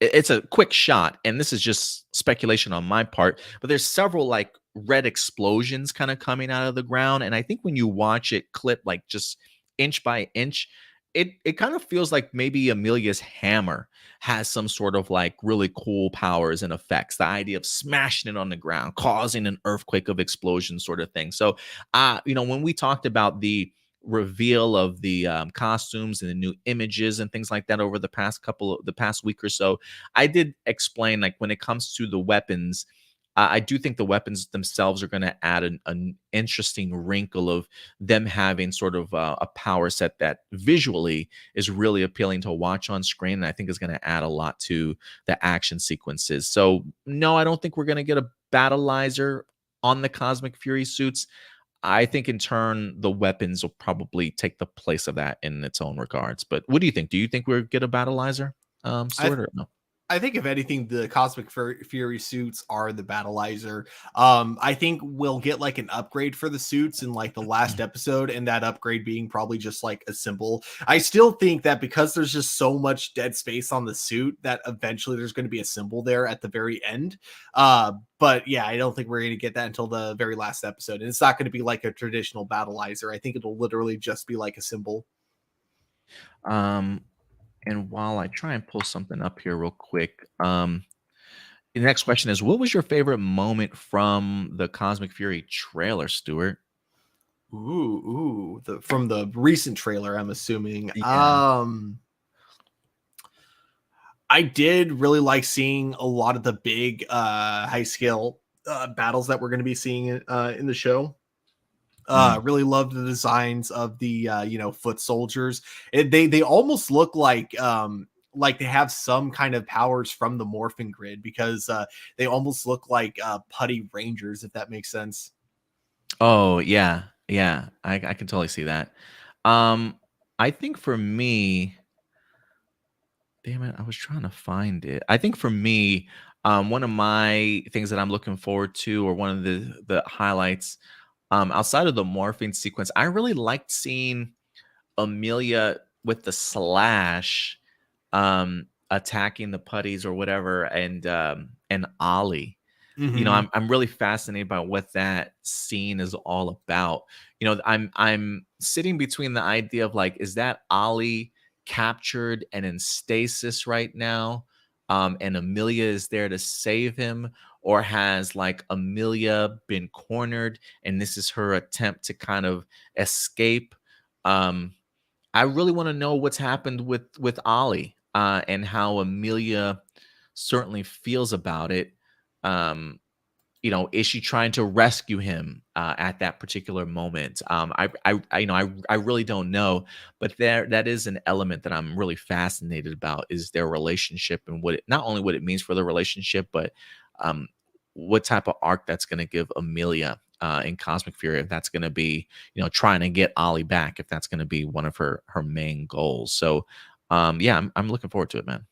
it's a quick shot, and this is just speculation on my part, but there's several like red explosions kind of coming out of the ground. And I think when you watch it clip like just inch by inch, it kind of feels like maybe Amelia's hammer has some sort of like really cool powers and effects. The idea of smashing it on the ground, causing an earthquake of explosion, sort of thing. So, when we talked about the reveal of the costumes and the new images and things like that over the past week or so, I did explain like when it comes to the weapons. I do think the weapons themselves are going to add an interesting wrinkle of them having sort of a power set that visually is really appealing to watch on screen. And I think is going to add a lot to the action sequences. So, no, I don't think we're going to get a battleizer on the Cosmic Fury suits. I think in turn, the weapons will probably take the place of that in its own regards. But what do you think? Do you think we'll get a battleizer, I Stuart, or no? I think if anything, the Cosmic Fury suits are the battleizer. I think we'll get like an upgrade for the suits in like the last episode, and that upgrade being probably just like a symbol. I still think that because there's just so much dead space on the suit, that eventually there's going to be a symbol there at the very end. But yeah, I don't think we're going to get that until the very last episode, and it's not going to be like a traditional battleizer. I think it'll literally just be like a symbol. Um, and while I try and pull something up here real quick, the next question is, what was your favorite moment from the Cosmic Fury trailer, Stuart? Ooh, from the recent trailer, I'm assuming. Yeah. I did really like seeing a lot of the big high scale battles that we're going to be seeing in the show. Mm. Really loved the designs of the foot soldiers. They almost look like they have some kind of powers from the morphing grid, because they almost look like putty rangers, if that makes sense. Oh, yeah. Yeah. I can totally see that. Um, I think for me, damn it, I was trying to find it. I think for me, one of my things that I'm looking forward to, or one of the highlights, outside of the morphing sequence, I really liked seeing Amelia with the slash, attacking the putties or whatever, and Ollie. You know, Hmm. I'm really fascinated by what that scene is all about. You know, I'm sitting between the idea of like, is that Ollie captured and in stasis right now? And Amelia is there to save him, or has like Amelia been cornered and this is her attempt to kind of escape? Um, I really want to know what's happened with Ollie, and how Amelia certainly feels about it. Um, you know, is she trying to rescue him at that particular moment? I really don't know, but that is an element that I'm really fascinated about, is their relationship, and what it, not only what it means for the relationship, but um, what type of arc that's going to give Amelia in Cosmic Fury. If that's going to be, you know, trying to get Ollie back, if that's going to be one of her main goals. So, yeah, I'm looking forward to it, man.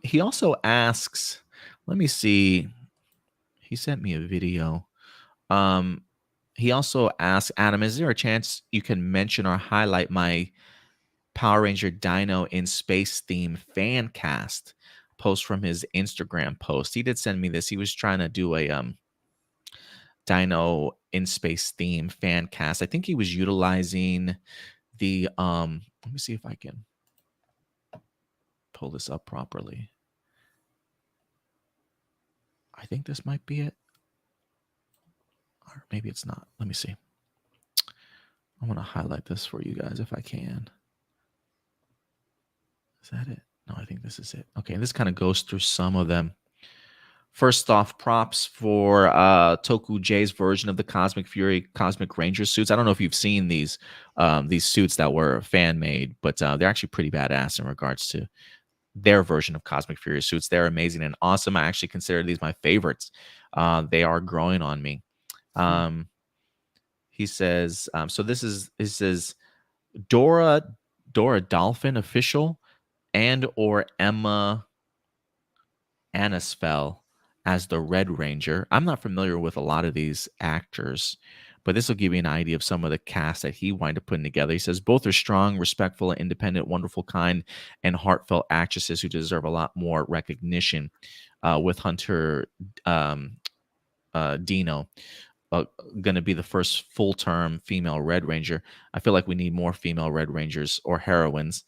He also asks, let me see. He sent me a video. Um, he also asked, Adam, is there a chance you can mention or highlight my Power Ranger Dino in Space theme fan cast post from his Instagram post? He did send me this. He was trying to do a Dino in Space theme fan cast. I think he was utilizing the let me see if I can pull this up properly. I think this might be it. Or maybe it's not. Let me see. I want to highlight this for you guys if I can. Is that it? No, I think this is it. Okay, and this kind of goes through some of them. First off, props for Toku J's version of the Cosmic Fury Cosmic Ranger suits. I don't know if you've seen these suits that were fan made, but they're actually pretty badass in regards to their version of Cosmic Fury suits. They're amazing and awesome. I actually consider these my favorites. They are growing on me. Um, he says, so this is Dora Dolphin official, and or Emma Anisfel as the Red Ranger. I'm not familiar with a lot of these actors, but this will give you an idea of some of the cast that he wound up putting together. He says both are strong, respectful, independent, wonderful, kind, and heartfelt actresses who deserve a lot more recognition. With Hunter Dino uh, going to be the first full term female Red Ranger. I feel like we need more female Red Rangers or heroines.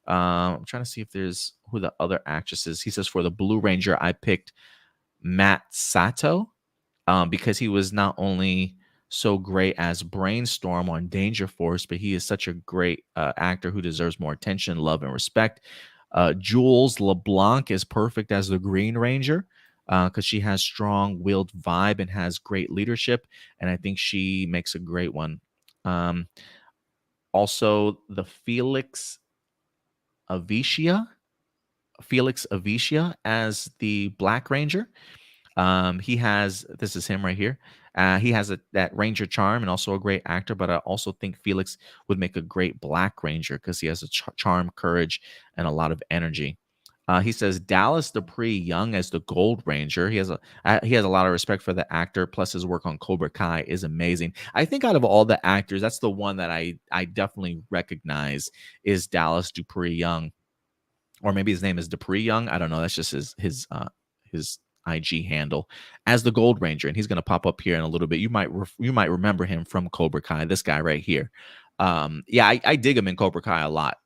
I'm trying to see if there's who the other actresses. He says for the Blue Ranger, I picked Matt Sato, because he was not only so great as Brainstorm on Danger Force, but he is such a great actor who deserves more attention, love, and respect. Jules LeBlanc is perfect as the Green Ranger because she has strong willed vibe and has great leadership, and I think she makes a great one. Um, Also, the Avicia, Felix Avicia as the Black Ranger. He has, this is him right here. He has that Ranger charm and also a great actor, but I also think Felix would make a great Black Ranger because he has a charm, courage, and a lot of energy. He says Dallas Dupree Young as the Gold Ranger. He has a lot of respect for the actor. Plus, his work on Cobra Kai is amazing. I think out of all the actors, that's the one that I definitely recognize is Dallas Dupree Young, or maybe his name is Dupree Young. I don't know. That's just his IG handle as the Gold Ranger, and he's going to pop up here in a little bit. You might remember him from Cobra Kai. This guy right here. Yeah, I dig him in Cobra Kai a lot.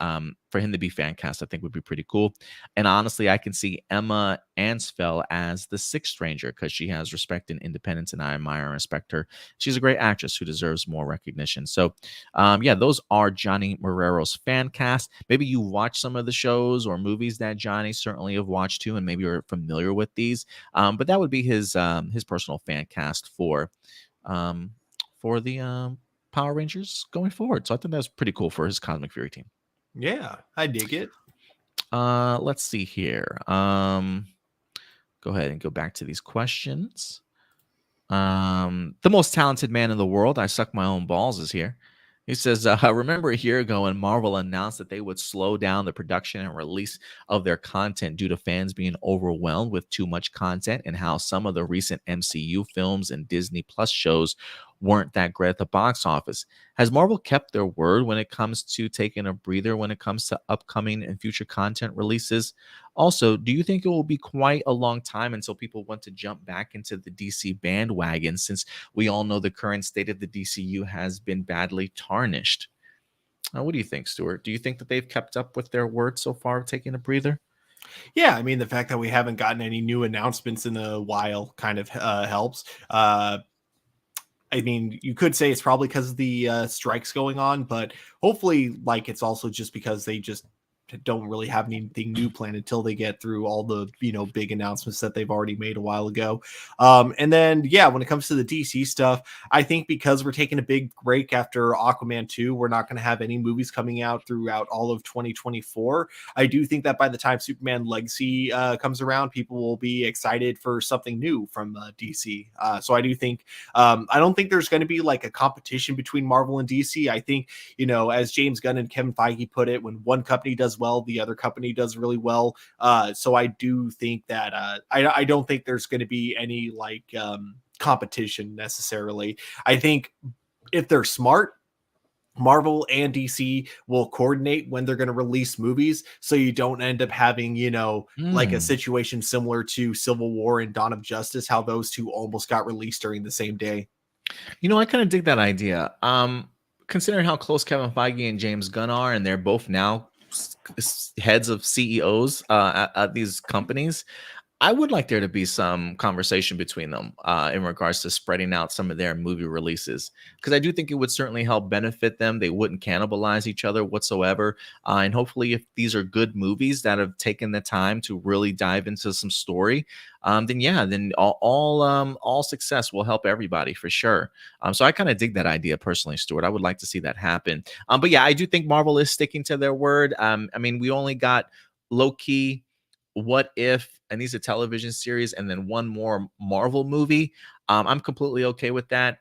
For him to be fan cast, I think would be pretty cool. And honestly, I can see Emma Ansfeld as the Sixth Ranger because she has respect and independence, and I admire and respect her. She's a great actress who deserves more recognition. So, yeah, those are Johnny Marrero's fan cast. Maybe you watch some of the shows or movies that Johnny certainly have watched too, and maybe you're familiar with these. But that would be his personal fan cast um, for the Power Rangers going forward. So I think that's pretty cool for his Cosmic Fury team. Yeah, I dig it. Let's see here. Go ahead and go back to these questions. The most talented man in the world, I suck my own balls, is here. He says, I remember a year ago when Marvel announced that they would slow down the production and release of their content due to fans being overwhelmed with too much content, and how some of the recent MCU films and Disney Plus shows weren't that great at the box office. Has Marvel kept their word when it comes to taking a breather when it comes to upcoming and future content releases? Also, do you think it will be quite a long time until people want to jump back into the DC bandwagon, since we all know the current state of the DCU has been badly tarnished? What do you think, Stuart? Do you think that they've kept up with their word so far of taking a breather? Yeah, I mean, the fact that we haven't gotten any new announcements in a while kind of helps. I mean, you could say it's probably because of the strikes going on, but hopefully, like, it's also just because they just don't really have anything new planned until they get through all the big announcements that they've already made a while ago. And then yeah, when it comes to the DC stuff, I think because we're taking a big break after Aquaman 2, we're not going to have any movies coming out throughout all of 2024. I do think that by the time Superman Legacy comes around, people will be excited for something new from DC. So I do think I don't think there's going to be like a competition between Marvel and DC. I think, as James Gunn and Kevin Feige put it, when one company does well, the other company does really well. So I do think that I don't think there's going to be any like competition necessarily. I think if they're smart, Marvel and DC will coordinate when they're going to release movies, so you don't end up having, like a Hmm. situation similar to Civil War and Dawn of Justice, how those two almost got released during the same day. I kind of dig that idea. Considering how close Kevin Feige and James Gunn are, and they're both now heads of CEOs at these companies, I would like there to be some conversation between them in regards to spreading out some of their movie releases, because I do think it would certainly help benefit them. They wouldn't cannibalize each other whatsoever. And hopefully, if these are good movies that have taken the time to really dive into some story, then yeah, then all success will help everybody for sure. So I kind of dig that idea personally, Stuart. I would like to see that happen. But yeah, I do think Marvel is sticking to their word. I mean, we only got Loki, What If, and these are television series, and then one more Marvel movie. I'm completely okay with that.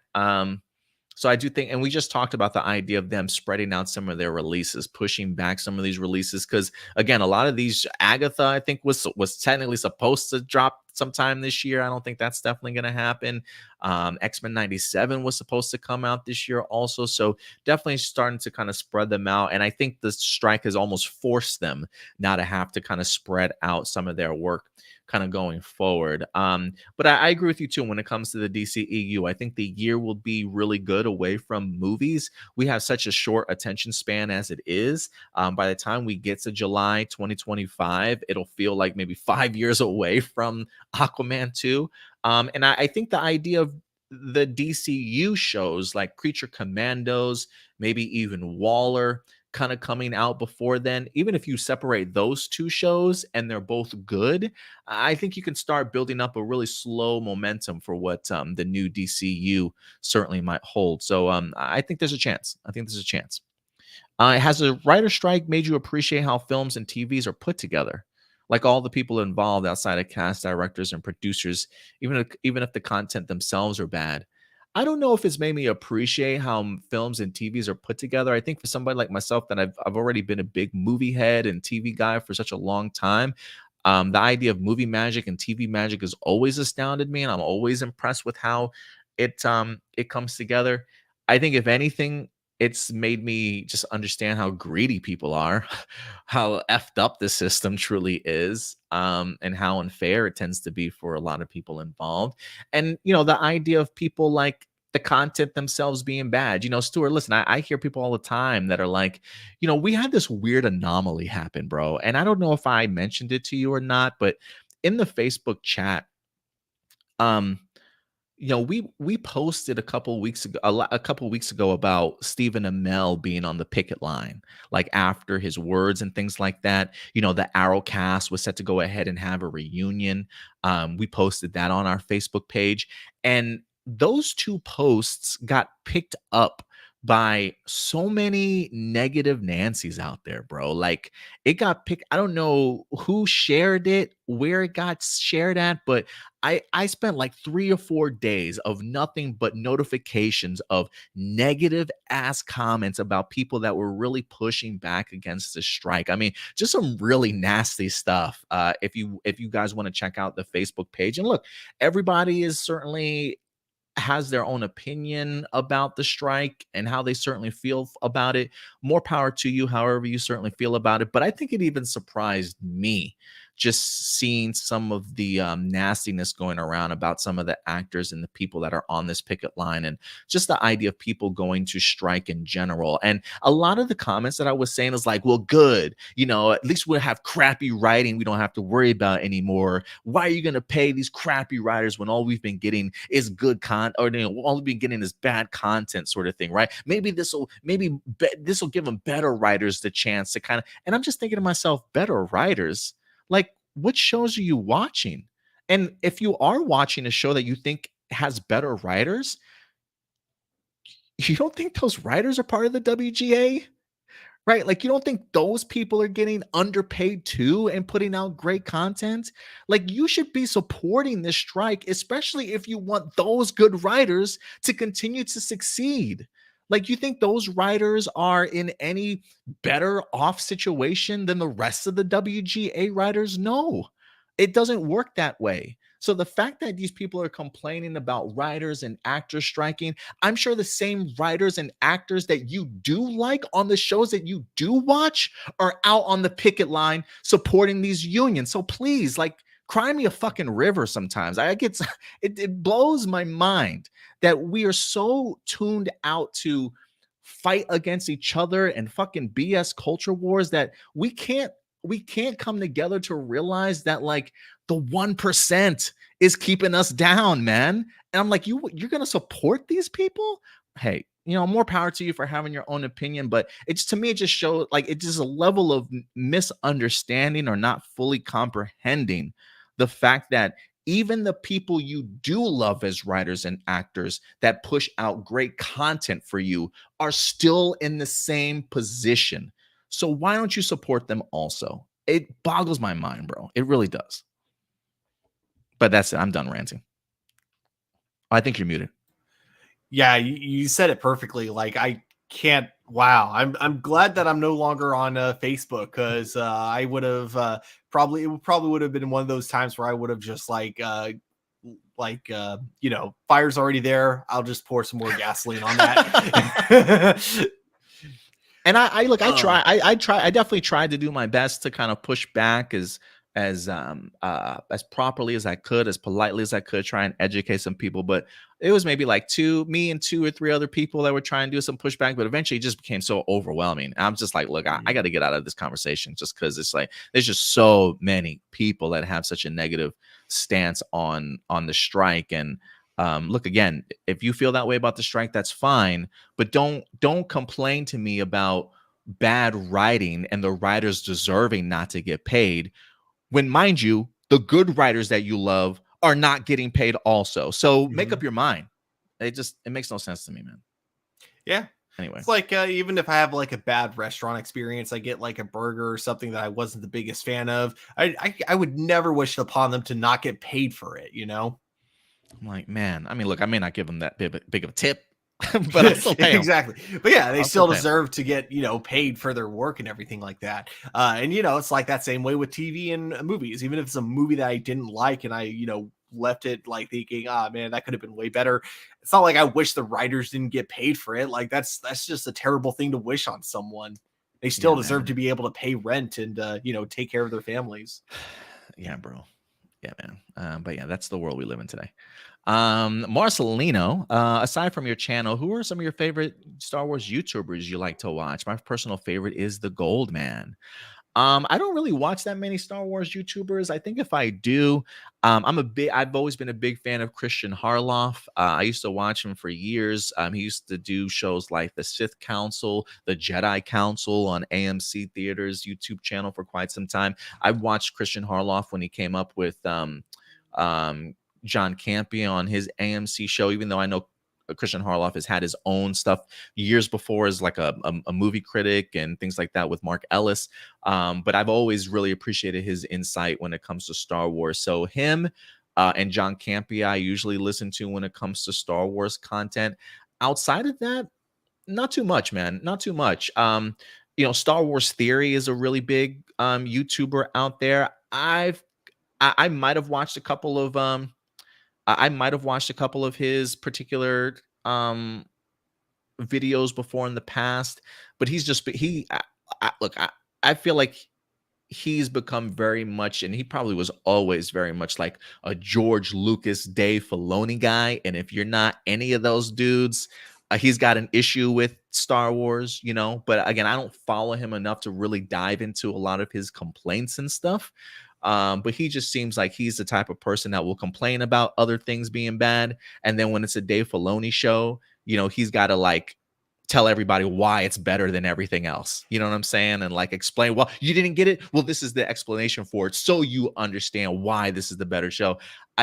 So I do think, and we just talked about the idea of them spreading out some of their releases, pushing back some of these releases, because again, a lot of these, Agatha, I think was technically supposed to drop sometime this year. I don't think that's definitely going to happen. X-Men 97 was supposed to come out this year also, so definitely starting to kind of spread them out. And I think the strike has almost forced them now to have to kind of spread out some of their work kind of going forward. But I agree with you too when it comes to the DCEU. I think the year will be really good away from movies. We have such a short attention span as it is. By the time we get to July 2025, it'll feel like maybe 5 years away from Aquaman 2. And I think the idea of the DCU shows like Creature Commandos, maybe even Waller, kind of coming out before then, even if you separate those two shows and they're both good, I think you can start building up a really slow momentum for what the new DCU certainly might hold. So I think there's a chance. I think there's a chance. Has a writer strike made you appreciate how films and TVs are put together? Like all the people involved outside of cast, directors, and producers, even if the content themselves are bad. I don't know if it's made me appreciate how films and TVs are put together. I think for somebody like myself, that I've already been a big movie head and TV guy for such a long time, The idea of movie magic and TV magic has always astounded me, and I'm always impressed with how it comes together. I think if anything, it's made me just understand how greedy people are, how effed up the system truly is, and how unfair it tends to be for a lot of people involved. And the idea of people like the content themselves being bad. Stuart, listen, I hear people all the time that are like, we had this weird anomaly happen, bro. And I don't know if I mentioned it to you or not, but in the Facebook chat, um, we posted a couple weeks ago about Stephen Amell being on the picket line, like after his words and things like that. The Arrowcast was set to go ahead and have a reunion. We posted that on our Facebook page, and those two posts got picked up by so many negative Nancy's out there, bro. Like it got picked. I don't know who shared it, where it got shared at, but I spent like 3 or 4 days of nothing but notifications of negative ass comments about people that were really pushing back against the strike. I mean, just some really nasty stuff. If you guys want to check out the Facebook page, and look, everybody is certainly has their own opinion about the strike and how they certainly feel about it. More power to you, however you certainly feel about it. But I think it even surprised me just seeing some of the nastiness going around about some of the actors and the people that are on this picket line, and just the idea of people going to strike in general. And a lot of the comments that I was saying is like, well, good, at least we'll have crappy writing we don't have to worry about anymore. Why are you going to pay these crappy writers when all we've been getting is good content, or all we've been getting is bad content, sort of thing, right? Maybe this will give them better writers the chance to kind of. And I'm just thinking to myself, better writers, like, what shows are you watching? And if you are watching a show that you think has better writers, you don't think those writers are part of the WGA? Right? Like, you don't think those people are getting underpaid too and putting out great content? Like, you should be supporting this strike, especially if you want those good writers to continue to succeed. Like, you think those writers are in any better off situation than the rest of the WGA writers? No, it doesn't work that way. So the fact that these people are complaining about writers and actors striking, I'm sure the same writers and actors that you do like on the shows that you do watch are out on the picket line supporting these unions. So please, like, cry me a fucking river sometimes. I get it blows my mind that we are so tuned out to fight against each other and fucking BS culture wars that we can't come together to realize that, like, the 1% is keeping us down, man. And I'm like, you're gonna support these people? Hey, more power to you for having your own opinion, but it's, to me, it just shows, like, it's just a level of misunderstanding or not fully comprehending the fact that even the people you do love as writers and actors that push out great content for you are still in the same position. So why don't you support them also? It boggles my mind, bro. It really does. But that's it. I'm done ranting. I think you're muted. Yeah, you said it perfectly. Like, I can't. Wow, I'm glad that I'm no longer on Facebook, because I would have probably would have been one of those times where I would have just fire's already there. I'll just pour some more gasoline on that. And I look, I definitely tried to do my best to kind of push back as properly as I could, as politely as I could, try and educate some people. But it was maybe like me and 2 or 3 other people that were trying to do some pushback, but eventually it just became so overwhelming. I'm just like, look, I got to get out of this conversation, just because it's like there's just so many people that have such a negative stance on the strike. And look, again, if you feel that way about the strike, that's fine, but don't complain to me about bad writing and the writers deserving not to get paid, when, mind you, the good writers that you love are not getting paid also. So make up your mind. It makes no sense to me, man. Yeah. Anyway, it's like, even if I have like a bad restaurant experience, I get like a burger or something that I wasn't the biggest fan of, I would never wish upon them to not get paid for it, I'm like, man, I mean, look, I may not give them that big of a tip, but I'll still pay them. Exactly. But yeah, they I'll still still pay them. deserve to get, paid for their work and everything like that. And it's like that same way with TV and movies. Even if it's a movie that I didn't like and I, left it like thinking, ah man, that could have been way better. It's not like I wish the writers didn't get paid for it. Like that's just a terrible thing to wish on someone. They still Yeah, deserve to man. be able to pay rent and take care of their families. Yeah, bro. Yeah, man. But yeah, that's the world we live in today. Marcelino, aside from your channel, who are some of your favorite Star Wars YouTubers you like to watch? My personal favorite is the Gold Man. I don't really watch that many Star Wars YouTubers. I think if I do, I've always been a big fan of Christian Harloff. I used to watch him for years. He used to do shows like the Sith Council, the Jedi Council on AMC Theaters YouTube channel for quite some time. I watched Christian Harloff when he came up with um, John Campea on his AMC show, even though I know Christian Harloff has had his own stuff years before as like a movie critic and things like that with Mark Ellis. But I've always really appreciated his insight when it comes to Star Wars. So him and John Campea, I usually listen to when it comes to Star Wars content. Outside of that, not too much, man. Not too much. Star Wars Theory is a really big YouTuber out there. I might have watched a couple of I might have watched a couple of his particular videos before in the past, but he's just he look, I feel like he's become very much, and he probably was always very much like a George Lucas, Dave Filoni guy. And if you're not any of those dudes, he's got an issue with Star Wars, But again, I don't follow him enough to really dive into a lot of his complaints and stuff. But he just seems like he's the type of person that will complain about other things being bad, and then when it's a Dave Filoni show, he's got to like tell everybody why it's better than everything else. You know what I'm saying? And like explain, well, you didn't get it. Well, this is the explanation for it. So you understand why this is the better show.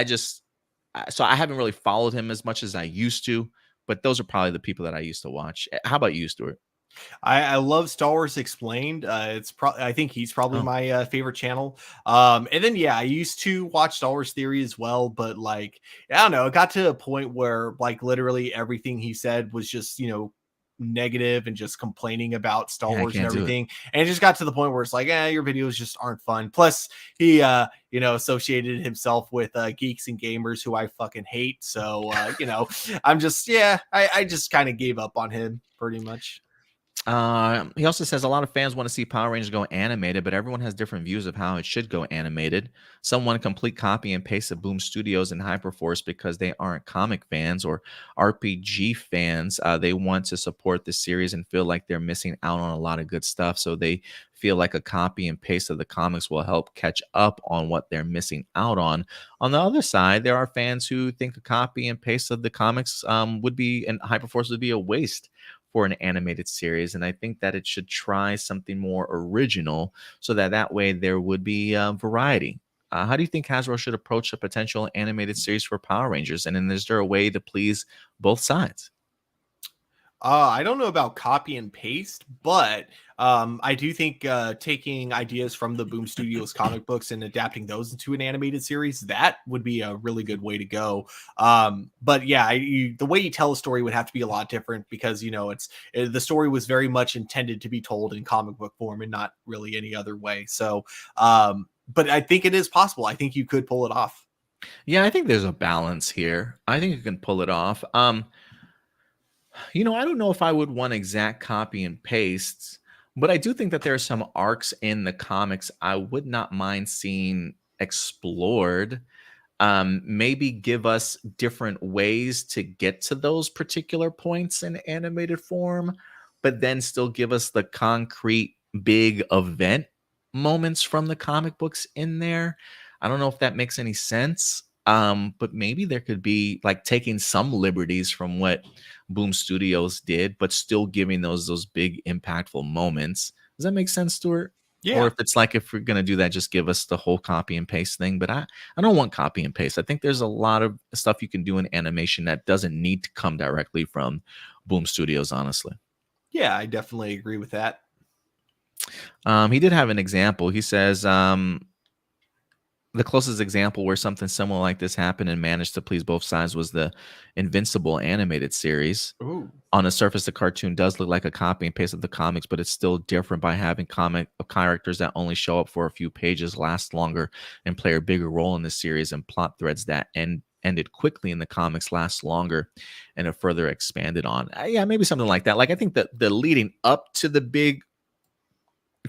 So I haven't really followed him as much as I used to, but those are probably the people that I used to watch. How about you, Stuart? I love Star Wars Explained. I think he's probably Oh, my favorite channel. And then yeah, I used to watch Star Wars Theory as well, but like I don't know, it got to a point where like literally everything he said was just negative and just complaining about Star yeah, I Wars and can't do it. everything. And it just got to the point where it's like, your videos just aren't fun. Plus, he associated himself with geeks and gamers who I fucking hate. So I'm just I just kind of gave up on him pretty much. He also says a lot of fans want to see Power Rangers go animated, but everyone has different views of how it should go animated. Some want a complete copy and paste of Boom Studios and Hyperforce because they aren't comic fans or RPG fans. They want to support the series and feel like they're missing out on a lot of good stuff. So they feel like a copy and paste of the comics will help catch up on what they're missing out on. On the other side, there are fans who think a copy and paste of the comics would be, and Hyperforce would be, a waste for an animated series. And I think that it should try something more original so that way there would be variety. How do you think Hasbro should approach a potential animated series for Power Rangers? And then is there a way to please both sides? I don't know about copy and paste, but I do think taking ideas from the Boom Studios comic books and adapting those into an animated series, that would be a really good way to go. But yeah, the way you tell a story would have to be a lot different because the story was very much intended to be told in comic book form and not really any other way. So, but I think it is possible. I think you could pull it off. Yeah, I think there's a balance here. I think you can pull it off. I don't know if I would want exact copy and pastes, but I do think that there are some arcs in the comics I would not mind seeing explored. Maybe give us different ways to get to those particular points in animated form, but then still give us the concrete big event moments from the comic books in there. I don't know if that makes any sense. But maybe there could be like taking some liberties from what Boom Studios did, but still giving those big impactful moments. Does that make sense, Stuart? Or Yeah. if it's like, if we're gonna do that, just give us the whole copy and paste thing. But I don't want copy and paste. I think there's a lot of stuff you can do in animation that doesn't need to come directly from Boom Studios, honestly. Yeah, I definitely agree with that. He did have an example. He says, The closest example where something similar like this happened and managed to please both sides was the Invincible animated series. Ooh. On the surface, the cartoon does look like a copy and paste of the comics, but it's still different by having comic characters that only show up for a few pages, last longer, and play a bigger role in the series, and plot threads that ended quickly in the comics last longer and are further expanded on. Yeah, maybe something like that. Like I think that the leading up to the big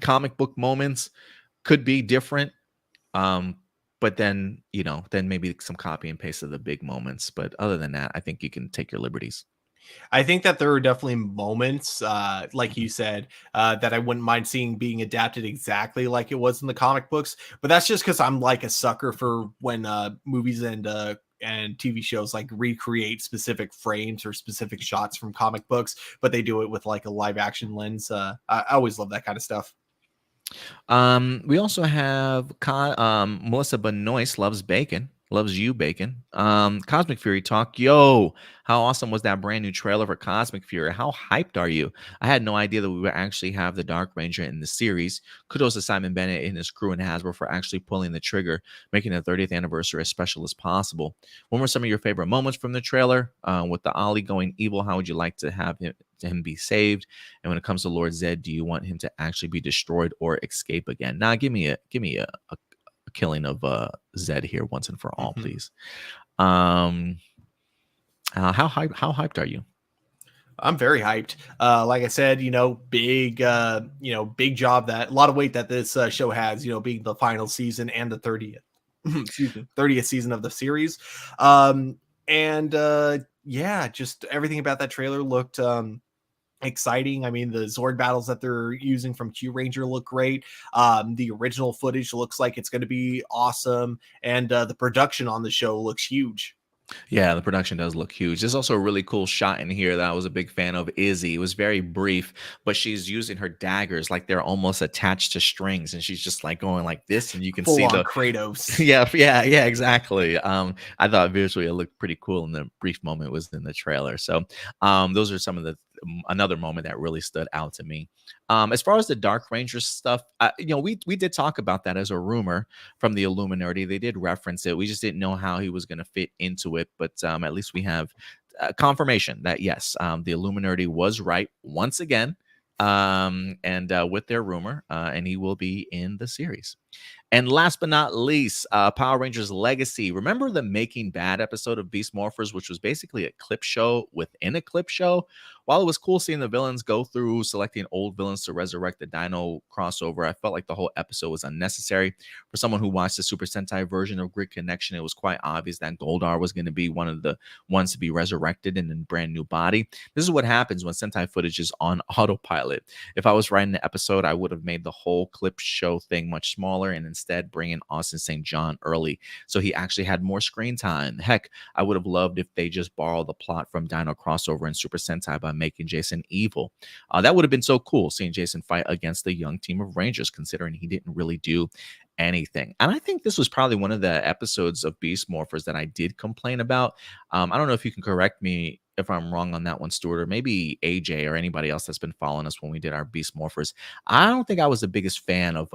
comic book moments could be different. Um, but then, then maybe some copy and paste of the big moments. But other than that, I think you can take your liberties. I think that there are definitely moments, like you said, that I wouldn't mind seeing being adapted exactly like it was in the comic books. But that's just because I'm like a sucker for when movies and TV shows like recreate specific frames or specific shots from comic books, but they do it with like a live action lens. I always love that kind of stuff. We also have Melissa Benoist loves bacon, loves you bacon. Cosmic Fury talk. Yo, how awesome was that brand new trailer for Cosmic Fury? How hyped are you? I had no idea that we would actually have the Dark Ranger in the series. Kudos to Simon Bennett and his crew and Hasbro for actually pulling the trigger, making the 30th anniversary as special as possible. What were some of your favorite moments from the trailer? With the Ollie going evil, how would you like to have him be saved? And when it comes to Lord Zed, do you want him to actually be destroyed or escape again? Now, give me a killing of Zed here once and for all, Mhm. please. How hyped are you? I'm very hyped. Like I said, big job, that a lot of weight that this show has, being the final season and the 30th, excuse me, 30th season of the series. Um, and yeah, just everything about that trailer looked exciting. I mean, the Zord battles that they're using from Q Ranger look great. The original footage looks like it's going to be awesome, and the production on the show looks huge. Yeah, the production does look huge. There's also a really cool shot in here that I was a big fan of. Izzy. It was very brief, but she's using her daggers like they're almost attached to strings, and she's just like going like this, and you can Full see on the Kratos. yeah, exactly. I thought visually it looked pretty cool in the brief moment it was in the trailer. So, those are some of the another moment that really stood out to me. As far as the Dark Ranger stuff, we did talk about that as a rumor from the Illuminati. They did reference it. We just didn't know how he was going to fit into it, but at least we have confirmation that yes, the Illuminati was right once again, and with their rumor, and he will be in the series. And last but not least, Power Rangers Legacy. Remember the Making Bad episode of Beast Morphers, which was basically a clip show within a clip show? While it was cool seeing the villains go through selecting old villains to resurrect the Dino crossover, I felt like the whole episode was unnecessary. For someone who watched the Super Sentai version of Grid Connection, it was quite obvious that Goldar was going to be one of the ones to be resurrected in a brand new body. This is what happens when Sentai footage is on autopilot. If I was writing the episode, I would have made the whole clip show thing much smaller and instead bring in Austin St. John early so he actually had more screen time. Heck, I would have loved if they just borrowed the plot from Dino crossover and Super Sentai by making Jason evil. That would have been so cool, seeing Jason fight against the young team of Rangers, considering he didn't really do anything. And I think this was probably one of the episodes of Beast Morphers that I did complain about. I don't know if you can correct me if I'm wrong on that one, Stuart, or maybe AJ or anybody else that's been following us when we did our Beast Morphers. I don't think I was the biggest fan of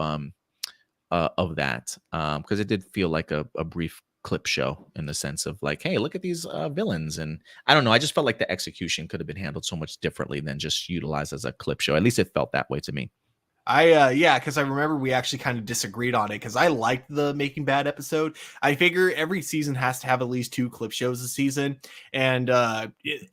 that because it did feel like a brief clip show in the sense of like, hey, look at these villains. And I don't know, I just felt like the execution could have been handled so much differently than just utilized as a clip show. At least it felt that way to me. Yeah, because I remember we actually kind of disagreed on it because I liked the Making Bad episode. I figure every season has to have at least 2 clip shows a season, and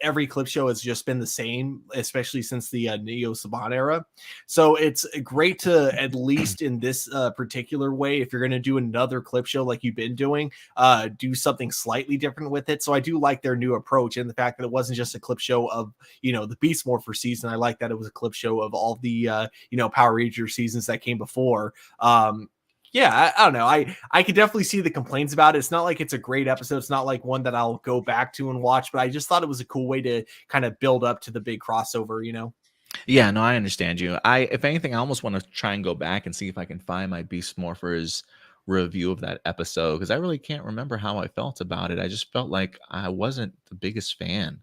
every clip show has just been the same, especially since the Neo Saban era. So it's great to, at least in this particular way, if you're going to do another clip show like you've been doing, do something slightly different with it. So I do like their new approach and the fact that it wasn't just a clip show of the Beast Morpher season. I like that it was a clip show of all the Power Ranger seasons that came before. Yeah, I don't know. I could definitely see the complaints about it. It's not like it's a great episode. It's not like one that I'll go back to and watch, but I just thought it was a cool way to kind of build up to the big crossover. Yeah, no, I understand you. If anything, I almost want to try and go back and see if I can find my Beast Morphers review of that episode because I really can't remember how I felt about it. I just felt like I wasn't the biggest fan.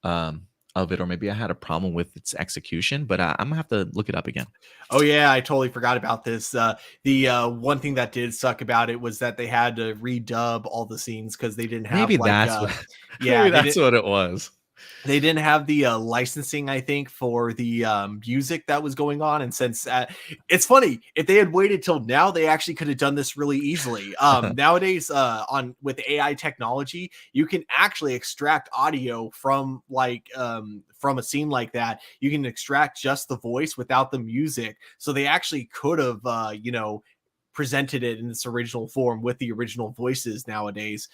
Um, of it, or maybe I had a problem with its execution, but I'm gonna have to look it up again. Oh yeah, I totally forgot about this. The one thing that did suck about it was that they had to redub all the scenes because they didn't have Maybe like that's what maybe yeah, that's what it was. they didn't have the licensing, I think, for the music that was going on. And since it's funny, if they had waited till now, they actually could have done this really easily. Nowadays, on with AI technology, you can actually extract audio from a scene like that. You can extract just the voice without the music. So they actually could have presented it in its original form with the original voices nowadays.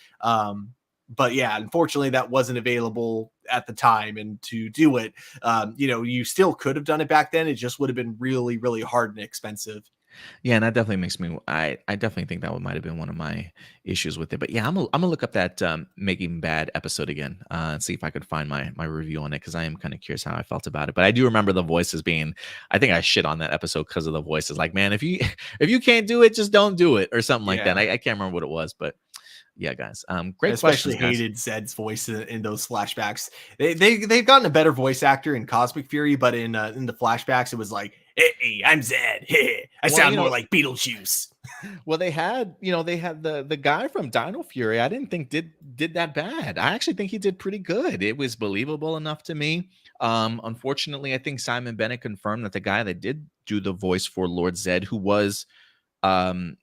But yeah, unfortunately, that wasn't available at the time. And to do it, you still could have done it back then. It just would have been really, really hard and expensive. Yeah, and that definitely makes me. I definitely think that might have been one of my issues with it. But yeah, I'm gonna look up that Making Bad episode again and see if I could find my review on it, because I am kind of curious how I felt about it. But I do remember the voices being. I think I shit on that episode because of the voices. Like, man, if you if you can't do it, just don't do it, or something like that. Yeah. I can't remember what it was, but yeah, guys. I Great especially questions, guys. hated Zed's voice in those flashbacks. They've gotten a better voice actor in Cosmic Fury, but in the flashbacks, it was like, "Hey, I'm Zed. Hey, I Well, sound more like Beetlejuice." well, they had the guy from Dino Fury. I didn't think did that bad. I actually think he did pretty good. It was believable enough to me. Unfortunately, I think Simon Bennett confirmed that the guy that did do the voice for Lord Zed, who was um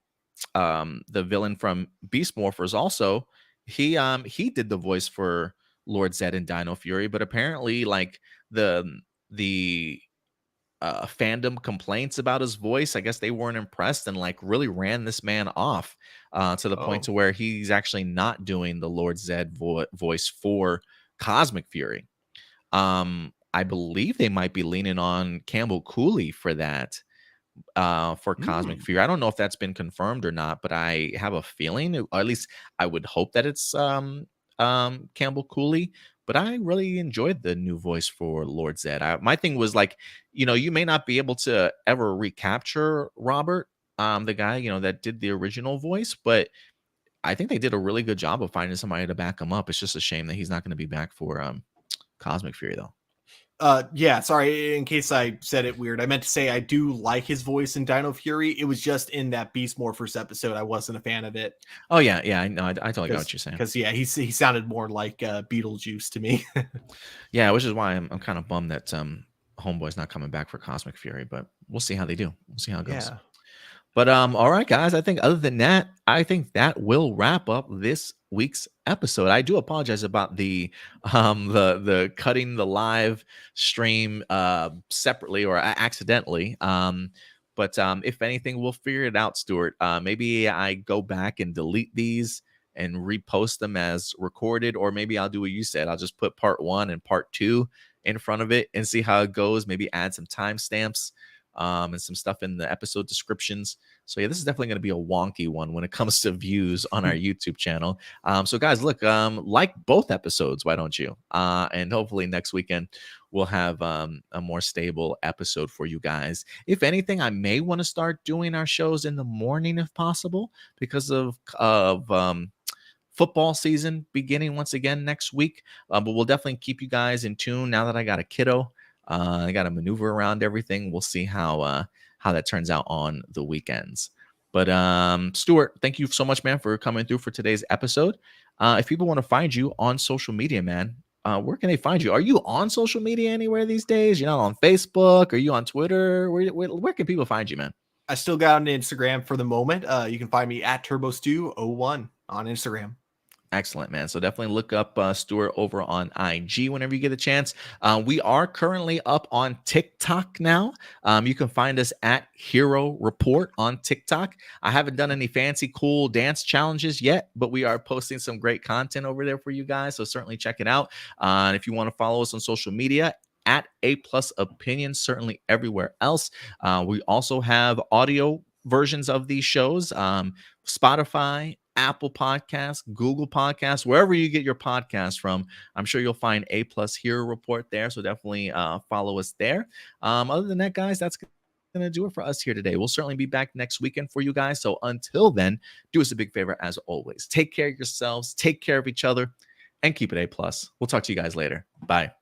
the villain from Beast Morphers, also he did the voice for Lord Zed in Dino Fury, but apparently like the fandom complaints about his voice. I guess they weren't impressed and like really ran this man off to the point Oh. to where he's actually not doing the Lord Zed voice for Cosmic Fury. I believe they might be leaning on Campbell Cooley for that for Cosmic Hmm. Fury. I don't know if that's been confirmed or not, but I have a feeling, or at least I would hope that it's Campbell Cooley. But I really enjoyed the new voice for Lord Zed. My thing was like, you may not be able to ever recapture Robert, the guy, that did the original voice, but I think they did a really good job of finding somebody to back him up. It's just a shame that he's not going to be back for Cosmic Fury, though. Yeah, sorry, in case I said it weird. I meant to say I do like his voice in Dino Fury. It was just in that Beast Morphers episode I wasn't a fan of it. Oh yeah, yeah, I know. I totally got what Because you're saying. because yeah, he sounded more like Beetlejuice to me. Yeah, which is why I'm kind of bummed that Homeboy's not coming back for Cosmic Fury, but we'll see how they do. We'll see how it goes. Yeah. But all right, guys. I think other than that, I think that will wrap up this week's episode. I do apologize about the cutting the live stream separately or accidentally. But if anything, we'll figure it out, Stuart. Maybe I go back and delete these and repost them as recorded, or maybe I'll do what you said. I'll just put part 1 and part 2 in front of it and see how it goes. Maybe add some timestamps and some stuff in the episode descriptions. So yeah, this is definitely going to be a wonky one when it comes to views on our YouTube channel. So guys, look, like both episodes, why don't you? And hopefully next weekend we'll have a more stable episode for you guys. If anything, I may want to start doing our shows in the morning if possible, because of football season beginning once again next week. But we'll definitely keep you guys in tune now that I got a kiddo. I got to maneuver around everything. We'll see how that turns out on the weekends. But Stuart, thank you so much, man, for coming through for today's episode. If people want to find you on social media, man, where can they find you? Are you on social media anywhere these days? You're not on Facebook? Are you on Twitter? Where can people find you, man? I still got an Instagram for the moment. You can find me at TurboStew01 on Instagram. Excellent, man. So definitely look up Stuart over on IG whenever you get a chance. We are currently up on TikTok now. You can find us at Hero Report on TikTok. I haven't done any fancy, cool dance challenges yet, but we are posting some great content over there for you guys. So certainly check it out. And if you want to follow us on social media, at A Plus Opinion, certainly everywhere else. We also have audio versions of these shows, Spotify, Apple Podcasts, Google Podcasts, wherever you get your podcasts from. I'm sure you'll find A Plus Hero Report there. So definitely follow us there. Other than that, guys, that's going to do it for us here today. We'll certainly be back next weekend for you guys. So until then, do us a big favor as always. Take care of yourselves, take care of each other, and keep it A Plus. We'll talk to you guys later. Bye.